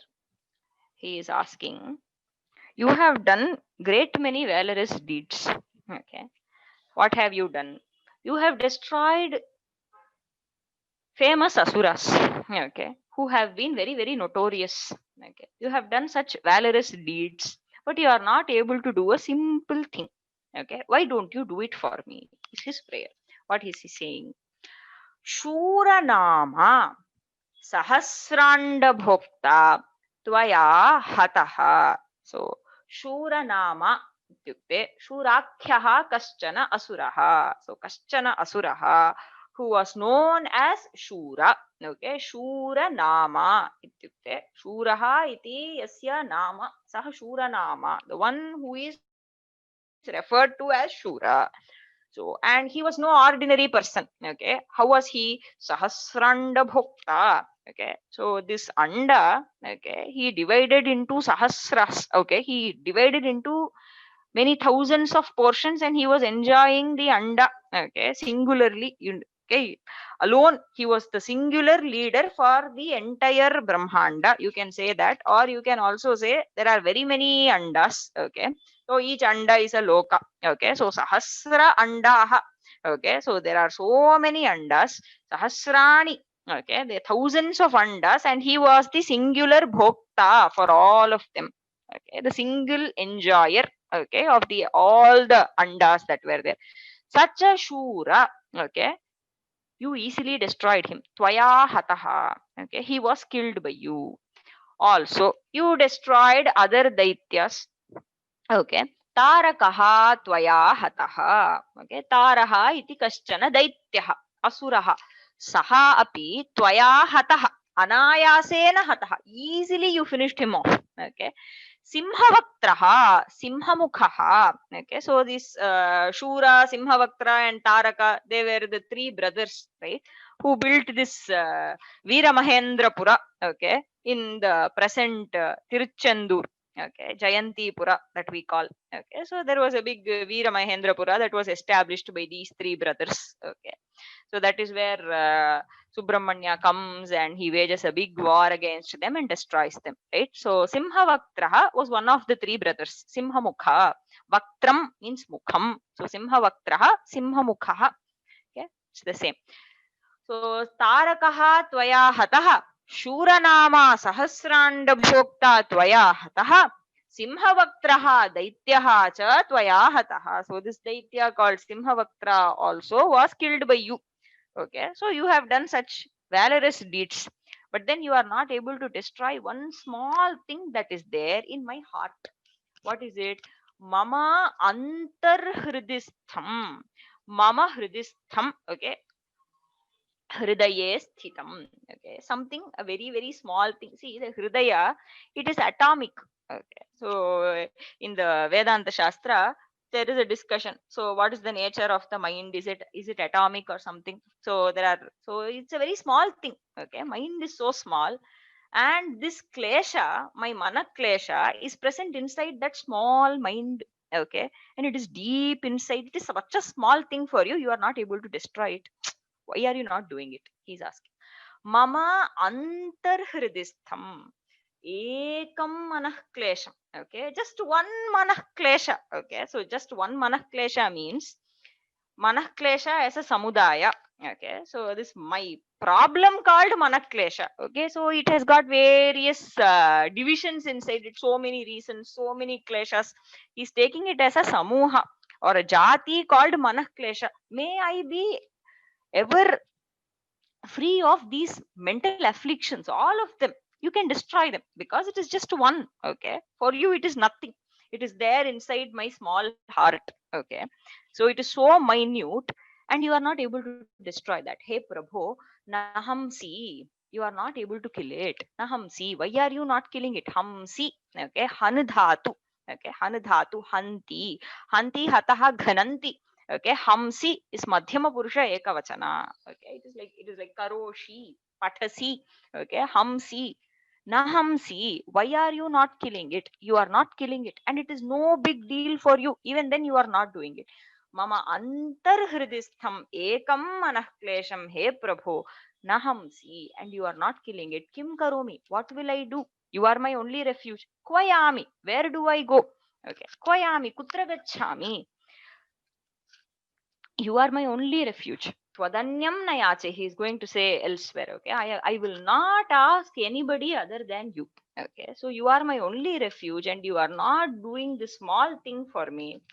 He is asking, you have done great many valorous deeds. Okay. What have you done? You have destroyed famous asuras, okay, who have been very, very notorious. Okay. You have done such valorous deeds, but you are not able to do a simple thing. Okay. Why don't you do it for me? Is his prayer. What is he saying? Shuranama सहस्राण्डभोक्ता त्वया हतः so शूरनामा इत्युक्ते शूराख्यः कश्चन असुरः so कश्चन असुरः who was known as Shura. Okay, Shuranama इत्युक्ते शूरः इति यस्य नाम सः शूरनामा, the one who is referred to as Shura. So, and he was no ordinary person. Okay, how was he? Sahasranda bhokta. Okay, so this anda, okay, he divided into sahasras. Okay, he divided into many thousands of portions and he was enjoying the anda. Okay, singularly. Okay, Okay, alone he was the singular leader for the entire Brahmanda. You can say that, or you can also say there are very many andas. Okay, so each anda is a loka. Okay, so sahasra andaha. Okay, so there are so many andas, sahasrani. Okay, there are thousands of andas, and he was the singular bhokta for all of them. Okay, the single enjoyer. Okay, of the all the andas that were there. Such a shura. Okay, you easily destroyed him. Tvaya hataha. Okay, he was killed by you. Also, you destroyed other daityas. Okay. Tarakaha tvaya hataha. Okay. Taraha iti kaschana daityaha. Asuraha. Saha api tvaya hataha. Anayasena hataha. Easily you finished him off. Okay. Simhavaktraha. Simhamukhaha. Okay. So this Shura, Simhavaktra and Taraka, they were the three brothers, right? Who built this Veeramahendrapura. Okay. In the present Tiruchendur. Okay, Jayantipura that we call. Okay, so there was a big Veeramahendrapura that was established by these three brothers. Okay, so that is where Subramanya comes and he wages a big war against them and destroys them. Right. So Simhavaktraha was one of the three brothers. Simhamukha. Vaktram means mukham. So Simhavaktraha, Simhamukha. Okay, it's the same. So Tarakaha tvaya hataha. Shuranama Sahasranda Bhokta Tvaya Hataha Simhavaktraha Daityaha Cha Tvaya Hataha. So this Daitya called Simhavaktra also was killed by you. Okay, so you have done such valorous deeds, but then you are not able to destroy one small thing that is there in my heart. What is it? Mama Antarhridistham. Mama Hridistham. Okay, hridaye sthitam. Okay, something, a very very small thing. See, the hridaya, it is atomic. Okay, so in the Vedanta Shastra there is a discussion. So what is the nature of the mind? Is it atomic or something? So there are, so it's a very small thing. Okay, mind is so small, and this klesha, my mana klesha, is present inside that small mind. Okay, and it is deep inside. It is such a small thing for you, you are not able to destroy it. Why are you not doing it? He's asking. Mama antarhridistham ekam manah klesham. Okay, just one manah klesha. Okay, so just one manah klesha means manah klesha as a samudaya. Okay, so this my problem called manah klesha. Okay, so it has got various divisions inside it, so many reasons, so many kleshas. He's taking it as a samuha or a jati called manah klesha. May I be ever free of these mental afflictions, all of them. You can destroy them because it is just one. Okay, for you it is nothing. It is there inside my small heart. Okay, so it is so minute, and you are not able to destroy that. Hey Prabhu, nahamsi, you are not able to kill it. Nahamsi, why are you not killing it? Hamsi. Okay, hanadhatu. Okay, hanadhatu, hanti, hanti hataha ghananti. Okay, hamsi is madhyama purusha ekavachana. Okay, it is like karoshi, pathasi. Okay, hamsi, nahamsi. Why are you not killing it? You are not killing it, and it is no big deal for you. Even then, you are not doing it. Mama antarhridistham ekam manah klesham he prabho nahamsi, and you are not killing it. Kim karomi? What will I do? You are my only refuge. Kvayami? Where do I go? Okay, kvayami? Kutra gachami? You are my only refuge. Twadanyam nayache, he is going to say elsewhere. Okay, I will not ask anybody other than you. Okay, so you are my only refuge, and you are not doing this small thing for me.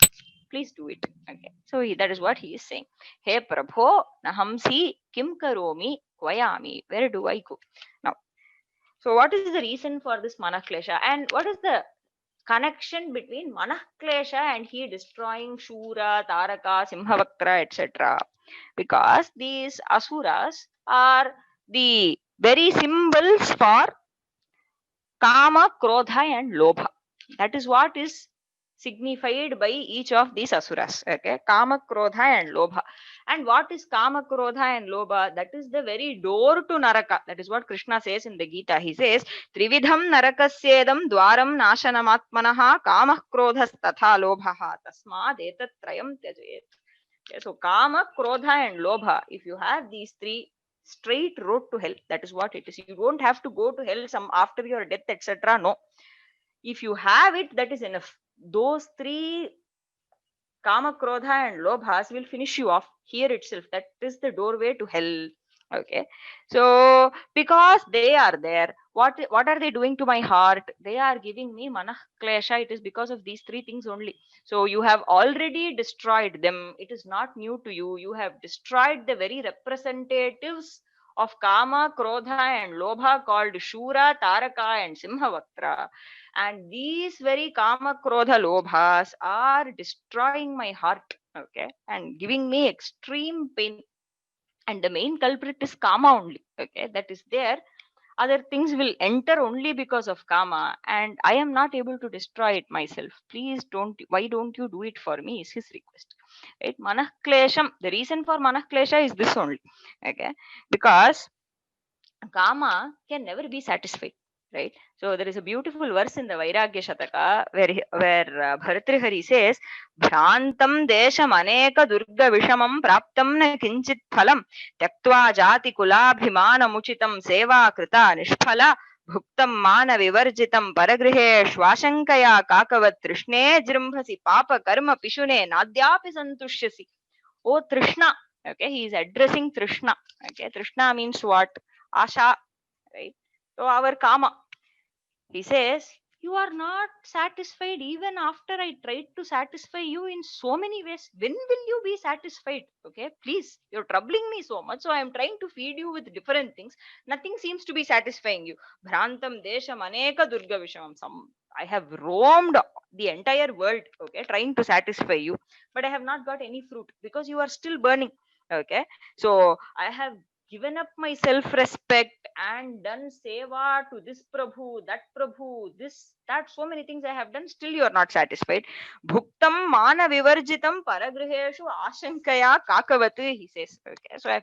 Please do it. Okay, so that is what he is saying. Hey Prabho, nahamsi kim karomi kvayami. Where do I go now? So what is the reason for this manaklesha, and what is the connection between manah klesha and he destroying Shura, Taraka, Simhavaktra, etc.? Because these asuras are the very symbols for Kama, Krodha and Lobha. That is what is signified by each of these asuras. Okay, Kama, Krodha and Lobha. And what is Kama, Krodha and Lobha? That is the very door to Naraka. That is what Krishna says in the Gita. He says, Trividham Narakasyedam Dwaram Nashanamatmanaha Kama, Krodhas Tatha Lobhaha Tasmad Etatrayam Tyajayet. Okay, so kama, krodha, and lobha. If you have these three, straight road to hell. That is what it is. You don't have to go to hell some after your death, etc. No. If you have it, that is enough. Those three, kama, krodha, and lobhas, will finish you off here itself. That is the doorway to hell. Okay, so because they are there, what are they doing to my heart? They are giving me manah klesha. It is because of these three things only. So you have already destroyed them. It is not new to you. You have destroyed the very representatives of kama, krodha, and lobha, called shura, taraka, and simhavaktra. And these very kama, krodha, lobhas are destroying my heart, okay, and giving me extreme pain. And the main culprit is kama only, okay, that is there. Other things will enter only because of kama, and I am not able to destroy it myself. Please don't, why don't you do it for me, is his request. Right? Manah klesham, the reason for manah klesha is this only, okay, because kama can never be satisfied, right? So there is a beautiful verse in the Vairagya Shataka where Bhartrihari says, Bhrantam desham aneka durga vishamam praptam na kinchit phalam tyaktva jati kulabhimana muchitam seva krita nishphala bhuktam mana vivarjitam paragrihe shvashankaya kakavat trishne jrimbhasi papa karma pishune nadyapi santushyasi. Oh Trishna, okay, he is addressing Trishna. Okay, Trishna means what? Asha, right? So our kama, he says, you are not satisfied even after I tried to satisfy you in so many ways. When will you be satisfied? Okay, please, you're troubling me so much. So I am trying to feed you with different things. Nothing seems to be satisfying you. Bhrantam desham aneka durga vishamam. I have roamed the entire world, okay, trying to satisfy you, but I have not got any fruit because you are still burning. Okay, so I have given up my self-respect and done seva to this Prabhu, that Prabhu, this, that, so many things I have done, still you are not satisfied. Bhuktam mana vivarjitam paragriheshu ashankaya kakavati, he says. Okay, so I've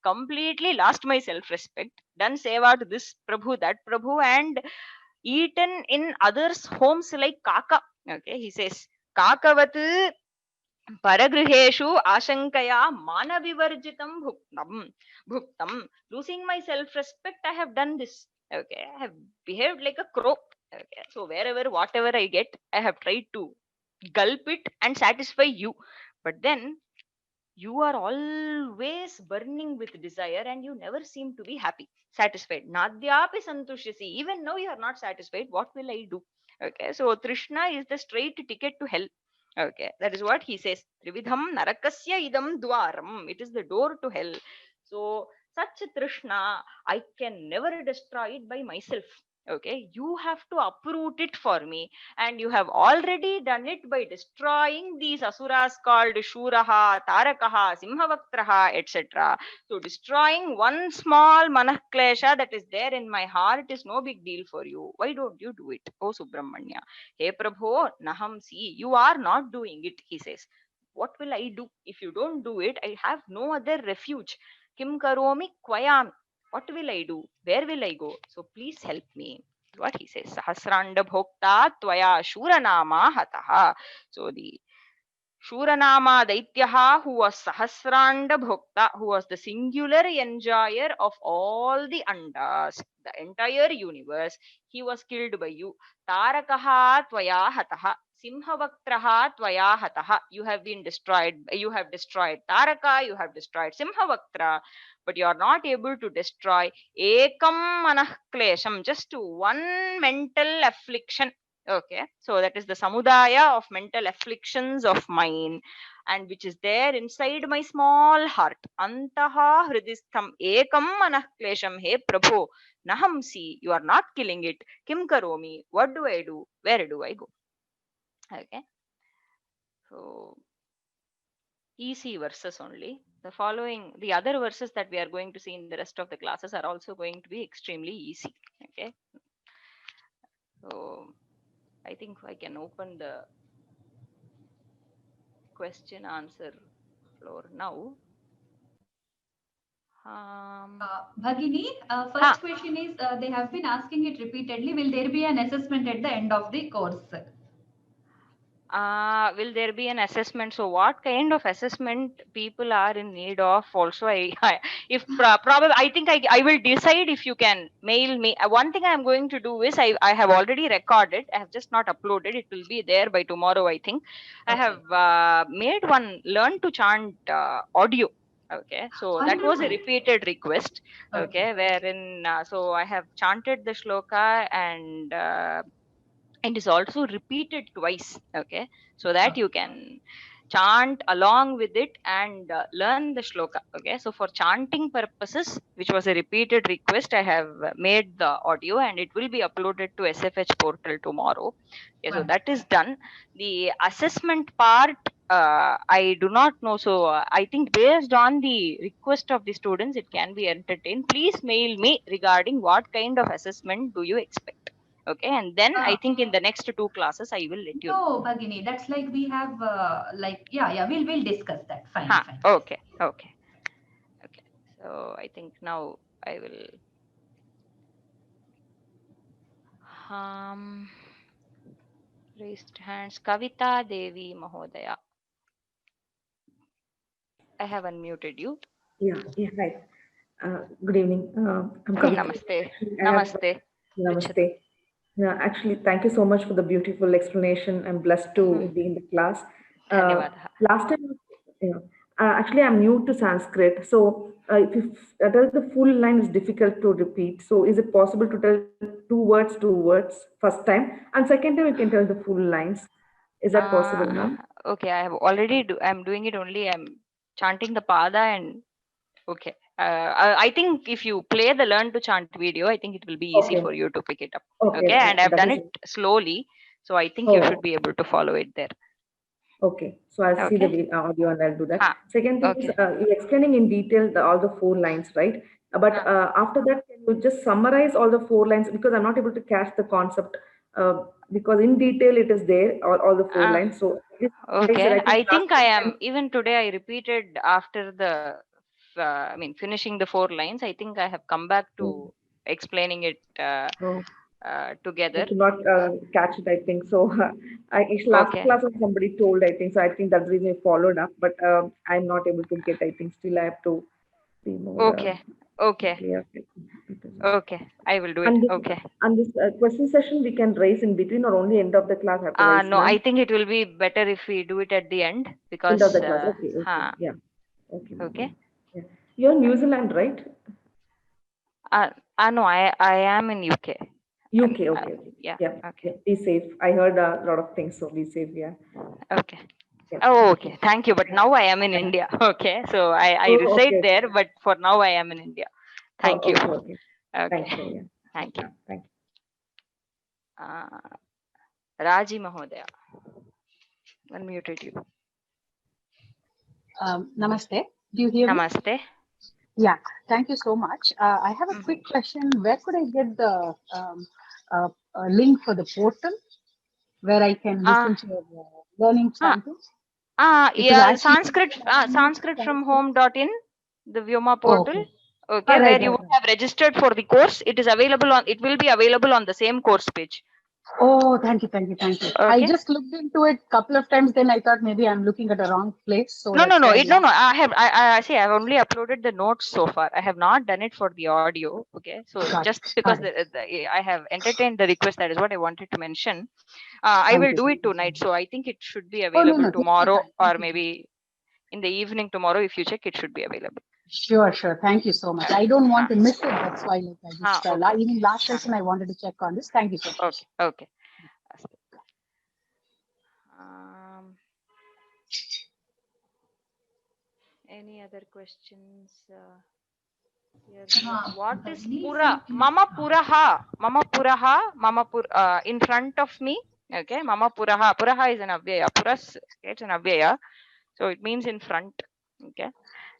completely lost my self-respect, done seva to this Prabhu, that Prabhu, and eaten in others' homes like kaka. Okay, he says, kakavati परगृहेषु आशंकया मानविवर्जितं भुक्तं. Losing my self respect, I have done this. Okay, I have behaved like a crow. Okay, so wherever whatever I get, I have tried to gulp it and satisfy you, but then you are always burning with desire and you never seem to be happy, satisfied. Nadyapi santushyasi, even now you are not satisfied. What will I do? Okay, so Trishna is the straight ticket to hell. Okay, that is what he says. Trividham narakasya idam dwaram, it is the door to hell. So such Trishna I can never destroy it by myself. Okay, you have to uproot it for me, and you have already done it by destroying these asuras called shuraha, tarakaha, simhavaktraha, etc. So destroying one small manah klesha that is there in my heart is no big deal for you. Why don't you do it, oh Subramanya? Hey Prabhu, naham, see, you are not doing it, he says. What will I do? If you don't do it, I have no other refuge. Kim karomi kvayam, what will I do? Where will I go? So please help me. What he says, sahasranda bhokta tvaya shuranama hataha. So the Shuranama Daityaha, who was Sahasranda Bhokta, who was the singular enjoyer of all the andas, the entire universe, he was killed by you. Tarakaha Tvaya Hataha. Simhavaktraha Tvaya Hataha. You have been destroyed. You have destroyed Taraka, you have destroyed Simhavaktra, but you are not able to destroy Ekam Manah Klesham, just one mental affliction. Okay, so that is the samudaya of mental afflictions of mine, and which is there inside my small heart. Antaha hridistham ekam manah klesham. He Prabhu, nahamsi, you are not killing it. Kim karomi, what do I do? Where do I go? Okay, so easy verses only. The following, the other verses that we are going to see in the rest of the classes are also going to be extremely easy. Okay, so I think I can open the question answer floor now. Bhagini, first question is they have been asking it repeatedly. Will there be an assessment at the end of the course? Will there be an assessment? So what kind of assessment people are in need of? Also, if probably, I think I will decide if you can mail me. One thing I am going to do is I have already recorded. I have just not uploaded. It will be there by tomorrow, I think. I Okay. have made one learn to chant audio. Okay, so that was a Wonderful. repeated request. Okay. Okay, wherein so I have chanted the shloka and it is also repeated twice, okay, so that Okay. you can chant along with it and learn the shloka. Okay, so for chanting purposes, which was a repeated request, I have made the audio and it will be uploaded to SFH portal tomorrow. Okay, so that Wonderful. is done. The assessment part, I do not know, so I think based on the request of the students it can be entertained. Please mail me regarding what kind of assessment do you expect. Okay, and then I Uh, think in the next two classes I will let you know. no, Bhagini, that's like we have like yeah, we'll discuss that. Fine, Ha, fine. okay, okay, okay. So I think now I will um raised hands. Kavita Devi Mahodaya, I have unmuted you. Yeah, hi. Good evening. I'm Kavita. Namaste. Actually, I have Namaste. Prichatu. Namaste. Yeah, actually, thank you so much for the beautiful explanation. I'm blessed to be in the class. Uh, Dhanyavadaha. Last time, you know, actually, I'm new to Sanskrit. So, if you tell the full line is difficult to repeat. So, is it possible to tell two words first time, and second time you can tell the full lines? Is that possible, ma'am? Okay, I have already I'm doing it only. I'm chanting the pada and okay. I think if you play the learn to chant video, I think it will be easy Okay. for you to pick it up. Okay. Okay, and I've That done is. it slowly, so I think you should Oh. be able to follow it there. Okay, so I'll see the Okay. audio and I'll do that. Ha. Second thing is, Okay. you're explaining in detail all the four lines, right? But Ha. after that, can you just summarize all the four lines because I'm not able to catch the concept because in detail it is there, all the four Uh, lines. So just summarize it. okay. I think I last think I am time. even today. I repeated after the. I mean, finishing the four lines. I think I have come back to explaining it Oh, I together. could not catch it, I think. So it's last Okay. class somebody told, I think. So I think that's the reason I followed up, but I'm not able to get, I think. Still, I have to be more Okay. Okay. clear. Okay. I will do it. And this, Okay. question session we can raise in between or only end of the class have to raise, No, I ma'am? think it will be better if we do it at the end End of because, the class. Okay, okay. Yeah. Okay, ma'am. okay. Yeah. You're in New Zealand, right? No, I am in UK. UK. Okay, okay. Yeah. Yeah. Okay. Yeah. Be safe. I heard a lot of things, so be safe. Yeah. Okay. Yeah. Oh, Thank you. okay. Thank you. But Yeah. now I am in Thank you. India. Okay. So I Oh, reside okay. there, but for now I am in India. Oh, Thank you. okay. Okay. Thank you. Okay. Yeah. Thank you. Yeah. Thank you. Uh, Raji Mahodaya, unmuted you. Namaste. Do you hear me? Namaste. Yeah. Thank you so much. I have a Mm. quick question. Where could I get the link for the portal where I can Uh, listen to learning uh, chanting? Because yeah, actually, Sanskrit from home.in, the Vyoma oh, portal. okay. Okay, Right, where you right, would right. have registered for the course. It is available on. It will be available on the same course page. Oh, thank you, thank you, thank you. I Okay. just looked into it a couple of times. Then I thought maybe I'm looking at a wrong place, so No, no, that's no. why I No, no. asked. I see. I have only uploaded the notes so far. I have not done it for the audio. Okay. So Got just it. because Got it. I have entertained the request, that is what I wanted to mention. I Thank will you. do it Thank you so tonight. much. So I think it should be Oh no, available no. Take your tomorrow time. or Take your time. maybe in the evening tomorrow. If you check, it should be available. Sure, sure. Thank you so much. I don't want Ha. to miss it. That's why, like, I just Okay. even last Ha. session I wanted to check on this. Thank you so much. Okay. Okay. Astu. Um, any other questions? Here we are. What is Bhagini, pura? some Mama puraha. Mama puraha. In front of me. Okay. Mama puraha. Puraha is an avyaya. Puras. It's an avyaya. So it means in front. Okay.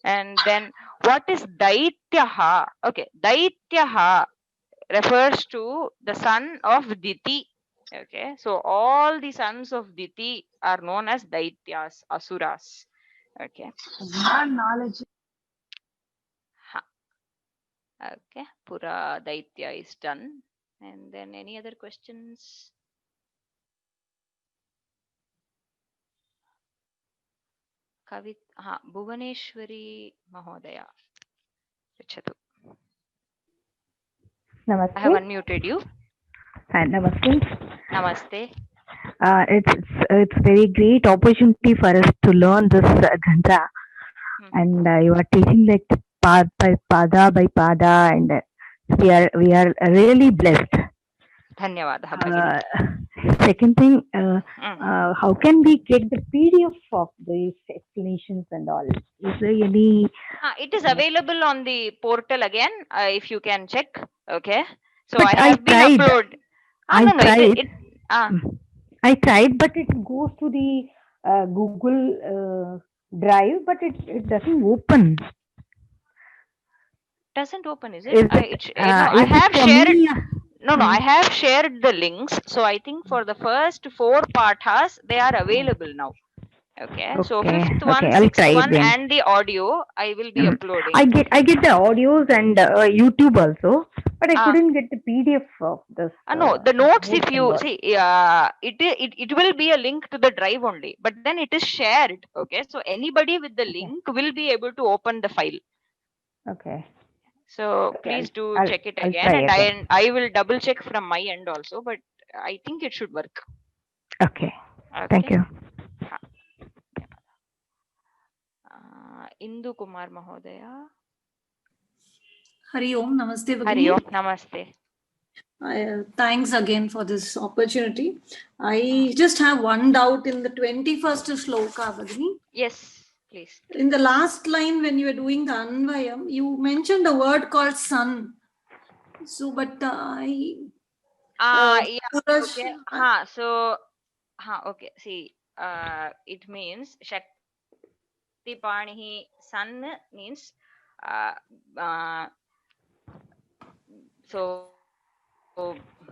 And then what is daityaha? Okay. Daityaha refers to the son of Diti. Okay. So all the sons of Diti are known as daityas, asuras. Okay. Knowledge. Ha. Okay, Pura Daitya is done. And then any other questions? Bhuvaneshwari Mahodaya. Prichatu. I have Namaste. unmuted you. Hi, Namaste. Namaste. It's very great opportunity for us to learn this Granth, and you are teaching like pada by pada, and we are really blessed. Dhanyavadah, Bhagini. Second thing, how can we get the PDF of these explanations and all? Is there any? It is available on the portal again, if you can check. Okay. So But I have been tried. uploaded. I No, tried. I I tried, but it goes to the Google Drive, but it doesn't open. doesn't open, is it? Is I it, have for shared. me? No, I have shared the links. So I think for the first 4 pathas, they are available now. Okay. So Okay, 5th okay, one, I'll 6th try it one, then. and the audio I will be uploading. I get the audios and YouTube also, but I couldn't get the PDF of this. No, the notes, if and you all. see, it will be a link to the drive only, but then it is shared. Okay. So anybody with the link will be able to open the file. Okay. So please do check it I'll again, try and again. I will double check from my end also, but I think it should work. Okay. Thank you. Indu Kumar Mahodaya. Hari Om, Namaste Bhagini. Hari Om, Namaste. Thanks again for this opportunity. I just have one doubt in the 21st shloka, Bhagini. Yes, please. In the last line, when you were doing the Anvayam, you mentioned a word called sun. So, but okay. Okay. See, it means Shakti Panihi, sun means so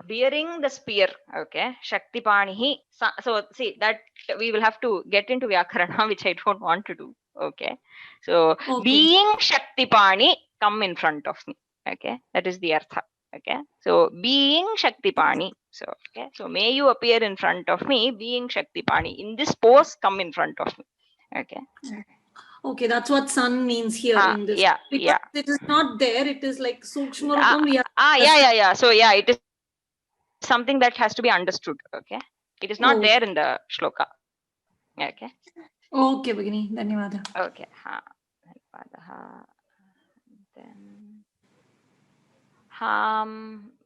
bearing the spear. Okay. Shakti Panihi. So see that we will have to get into Vyakarana, which I don't want to do. Okay. So being Shakti Pani, come in front of me. Okay. That is the artha. Okay. So being Shakti Pani. So okay. So may you appear in front of me, being Shakti Pani. In this pose, come in front of me. Okay. Okay, that's what sun means here in this. Because it is not there. It is like Sukshma Rupam. Yeah. So yeah, it is something that has to be understood. Okay. It is not there in the shloka. Okay. Okay, Bhagini. Dhanyavada. Okay. Then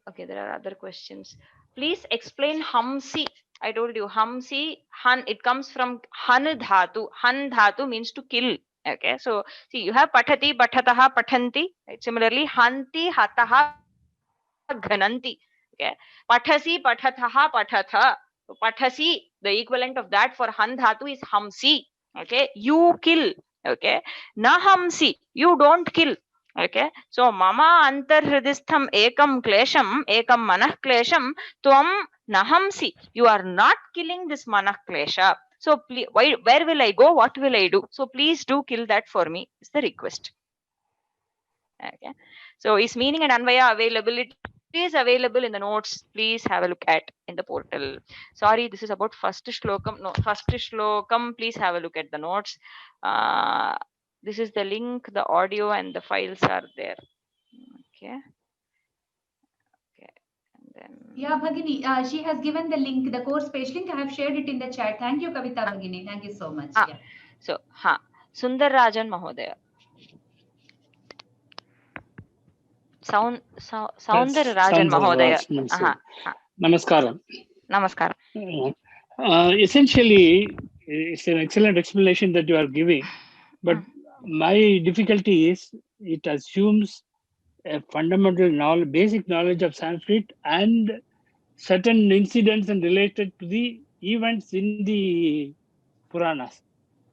okay, there are other questions. Please explain Hamsi. I told you Hamsi, Han, it comes from Han Dhatu. Han Dhatu means to kill. Okay, so see, you have Pathati, Pathataha, Pathanti. Right? Similarly, Hanti, Hataha, Ghananti. Okay, Pathasi, Pathathaha, Pathatha. So Pathasi, the equivalent of that for Han Dhatu is Hamsi. Okay, you kill. Okay, Na Hamsi, you don't kill. Okay, so Mama Antarhridistham Ekam Klesham, Ekam Manah Klesham, Tvam Nahamsi. You are not killing this Manah Klesha. So where will I go? What will I do? So please do kill that for me. Is the request. Okay. So is meaning and Anvaya available? It is available in the notes. Please have a look at in the portal. Sorry, this is about first shlokam. No, first shlokam. Please have a look at the notes. This is the link. The audio and the files are there. Okay. And then yeah, Bhagini, she has given the link, the course page link. I have shared it in the chat. Thank you, Kavita Bhagini. Thank you so much. Yeah. So, Sundar Rajan Mahodaya. Soundar Rajan Mahodaya. Namaskaram. Namaskaram. Essentially, it's an excellent explanation that you are giving, but my difficulty is it assumes a fundamental knowledge, basic knowledge of Sanskrit and certain incidents and related to the events in the Puranas.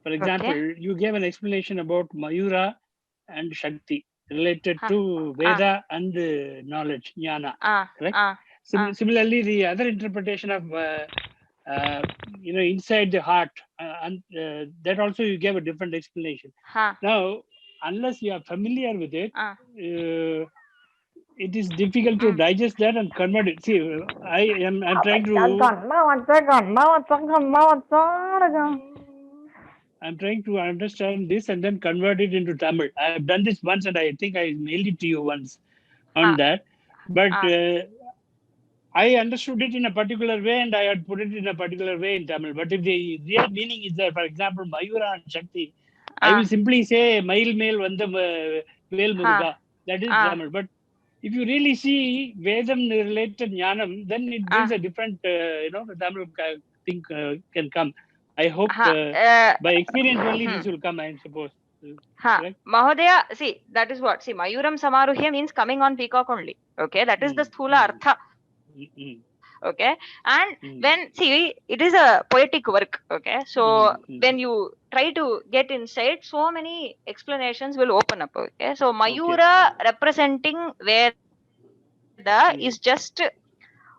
For example, you gave an explanation about Mayura and Shakti related to Veda and knowledge, Jnana. Correct? Similarly, the other interpretation of inside the heart, and that also you gave a different explanation. Now, unless you are familiar with it, it is difficult to digest that and convert it. See, I'm trying to. I'm trying to understand this and then convert it into Tamil. I have done this once and I think I mailed it to you once on that. But I understood it in a particular way and I had put it in a particular way in Tamil. But if the real meaning is there, for example, Mayura and Shakti, I will simply say Mail Vanda Vel Muruga. That is Tamil. But if you really see Vedam related Jnanam, then it brings a different, the Tamil thing can come. I hope by experience only this will come, I suppose. Mahodaya, see, that is what. See, Mayuram Samaruhya means coming on peacock only. Okay, that is the Sthula Artha. Okay, and when, see, it is a poetic work. Okay, so when you try to get inside, so many explanations will open up. Okay, so Mayura representing Veda is just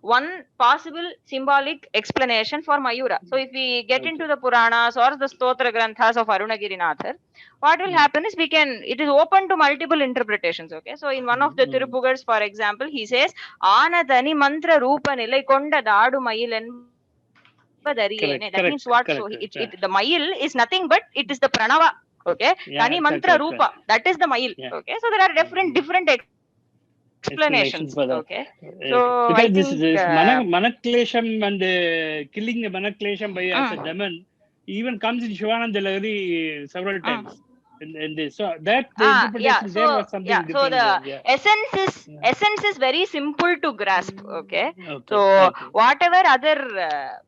one possible symbolic explanation for Mayura. So if we get into the Puranas or the Stotra Granthas of Arunagirinathar, what will happen is it is open to multiple interpretations. Okay, so in one of the Tirupugars, for example, he says, Anadani mantra rupa nilai konda daadu mayil enbadariene. That means what? So the mayil is nothing but it is the pranava. Okay, Tani mantra rupa, that is the mayil. Okay, so there are different explanations. Okay, so because this Manaklesham and killing the Manaklesham by as a demon even comes in Shivananda Lagari several times. In this, so that interpretation there was something different. So the essence is very simple to grasp. Okay, so whatever other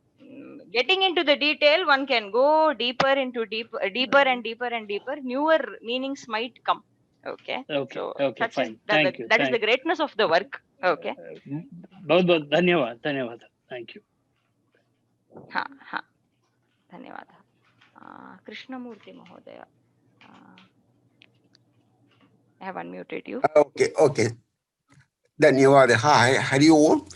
getting into the detail, one can go deeper and deeper. Newer meanings might come. Okay. So fine. That is the greatness of the work. Okay. Bahut dhanyawad. Thank you. Dhanyawad. Krishnamurti Mahodaya. I have unmuted you. Okay. Dhanyawad. Hi, Hari Om.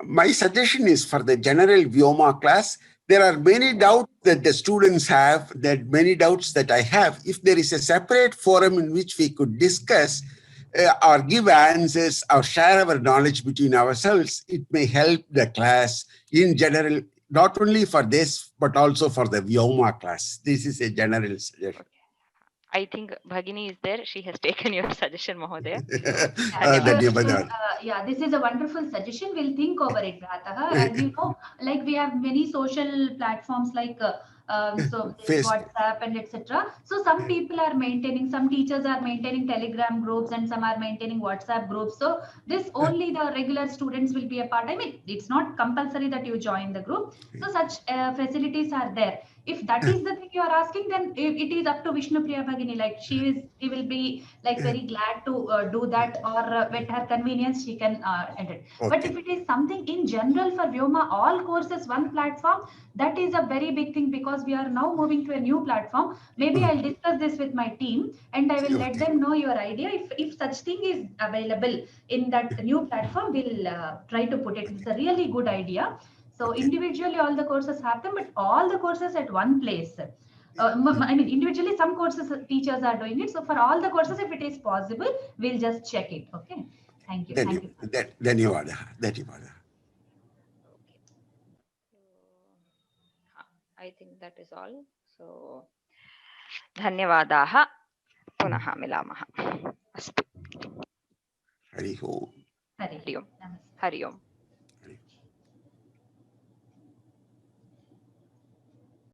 My suggestion is for the general Vyoma class. There are many doubts that the students have, that many doubts that I have. If there is a separate forum in which we could discuss or give answers or share our knowledge between ourselves, it may help the class in general, not only for this, but also for the Vyoma class. This is a general suggestion. I think Bhagini is there. She has taken your suggestion, Mahodaya. This is a wonderful suggestion. We'll think over it, Bhrataha. As you know, like we have many social platforms like WhatsApp and etc. So some people are maintaining, some teachers are maintaining Telegram groups and some are maintaining WhatsApp groups. So this only the regular students will be a part. I mean, it's not compulsory that you join the group. So such facilities are there. If that is the thing you are asking, then it is up to Vishnupriya Bhagini. Like she will be like very glad to do that, or at her convenience she can edit. Okay. But if it is something in general for Vyoma, all courses, one platform, that is a very big thing, because we are now moving to a new platform. Maybe I'll discuss this with my team and I will let them know your idea. If such thing is available in that new platform, we'll try to put it. It's a really good idea. So individually all the courses have them, but all the courses at one place. I mean, individually some courses teachers are doing it. So for all the courses, if it is possible, we'll just check it. Okay. Thank you. Then you are. I think that is all. So, dhanyavadaha. Punaha milamaha. Astu. Hari Om. Hari Om. Hari Om.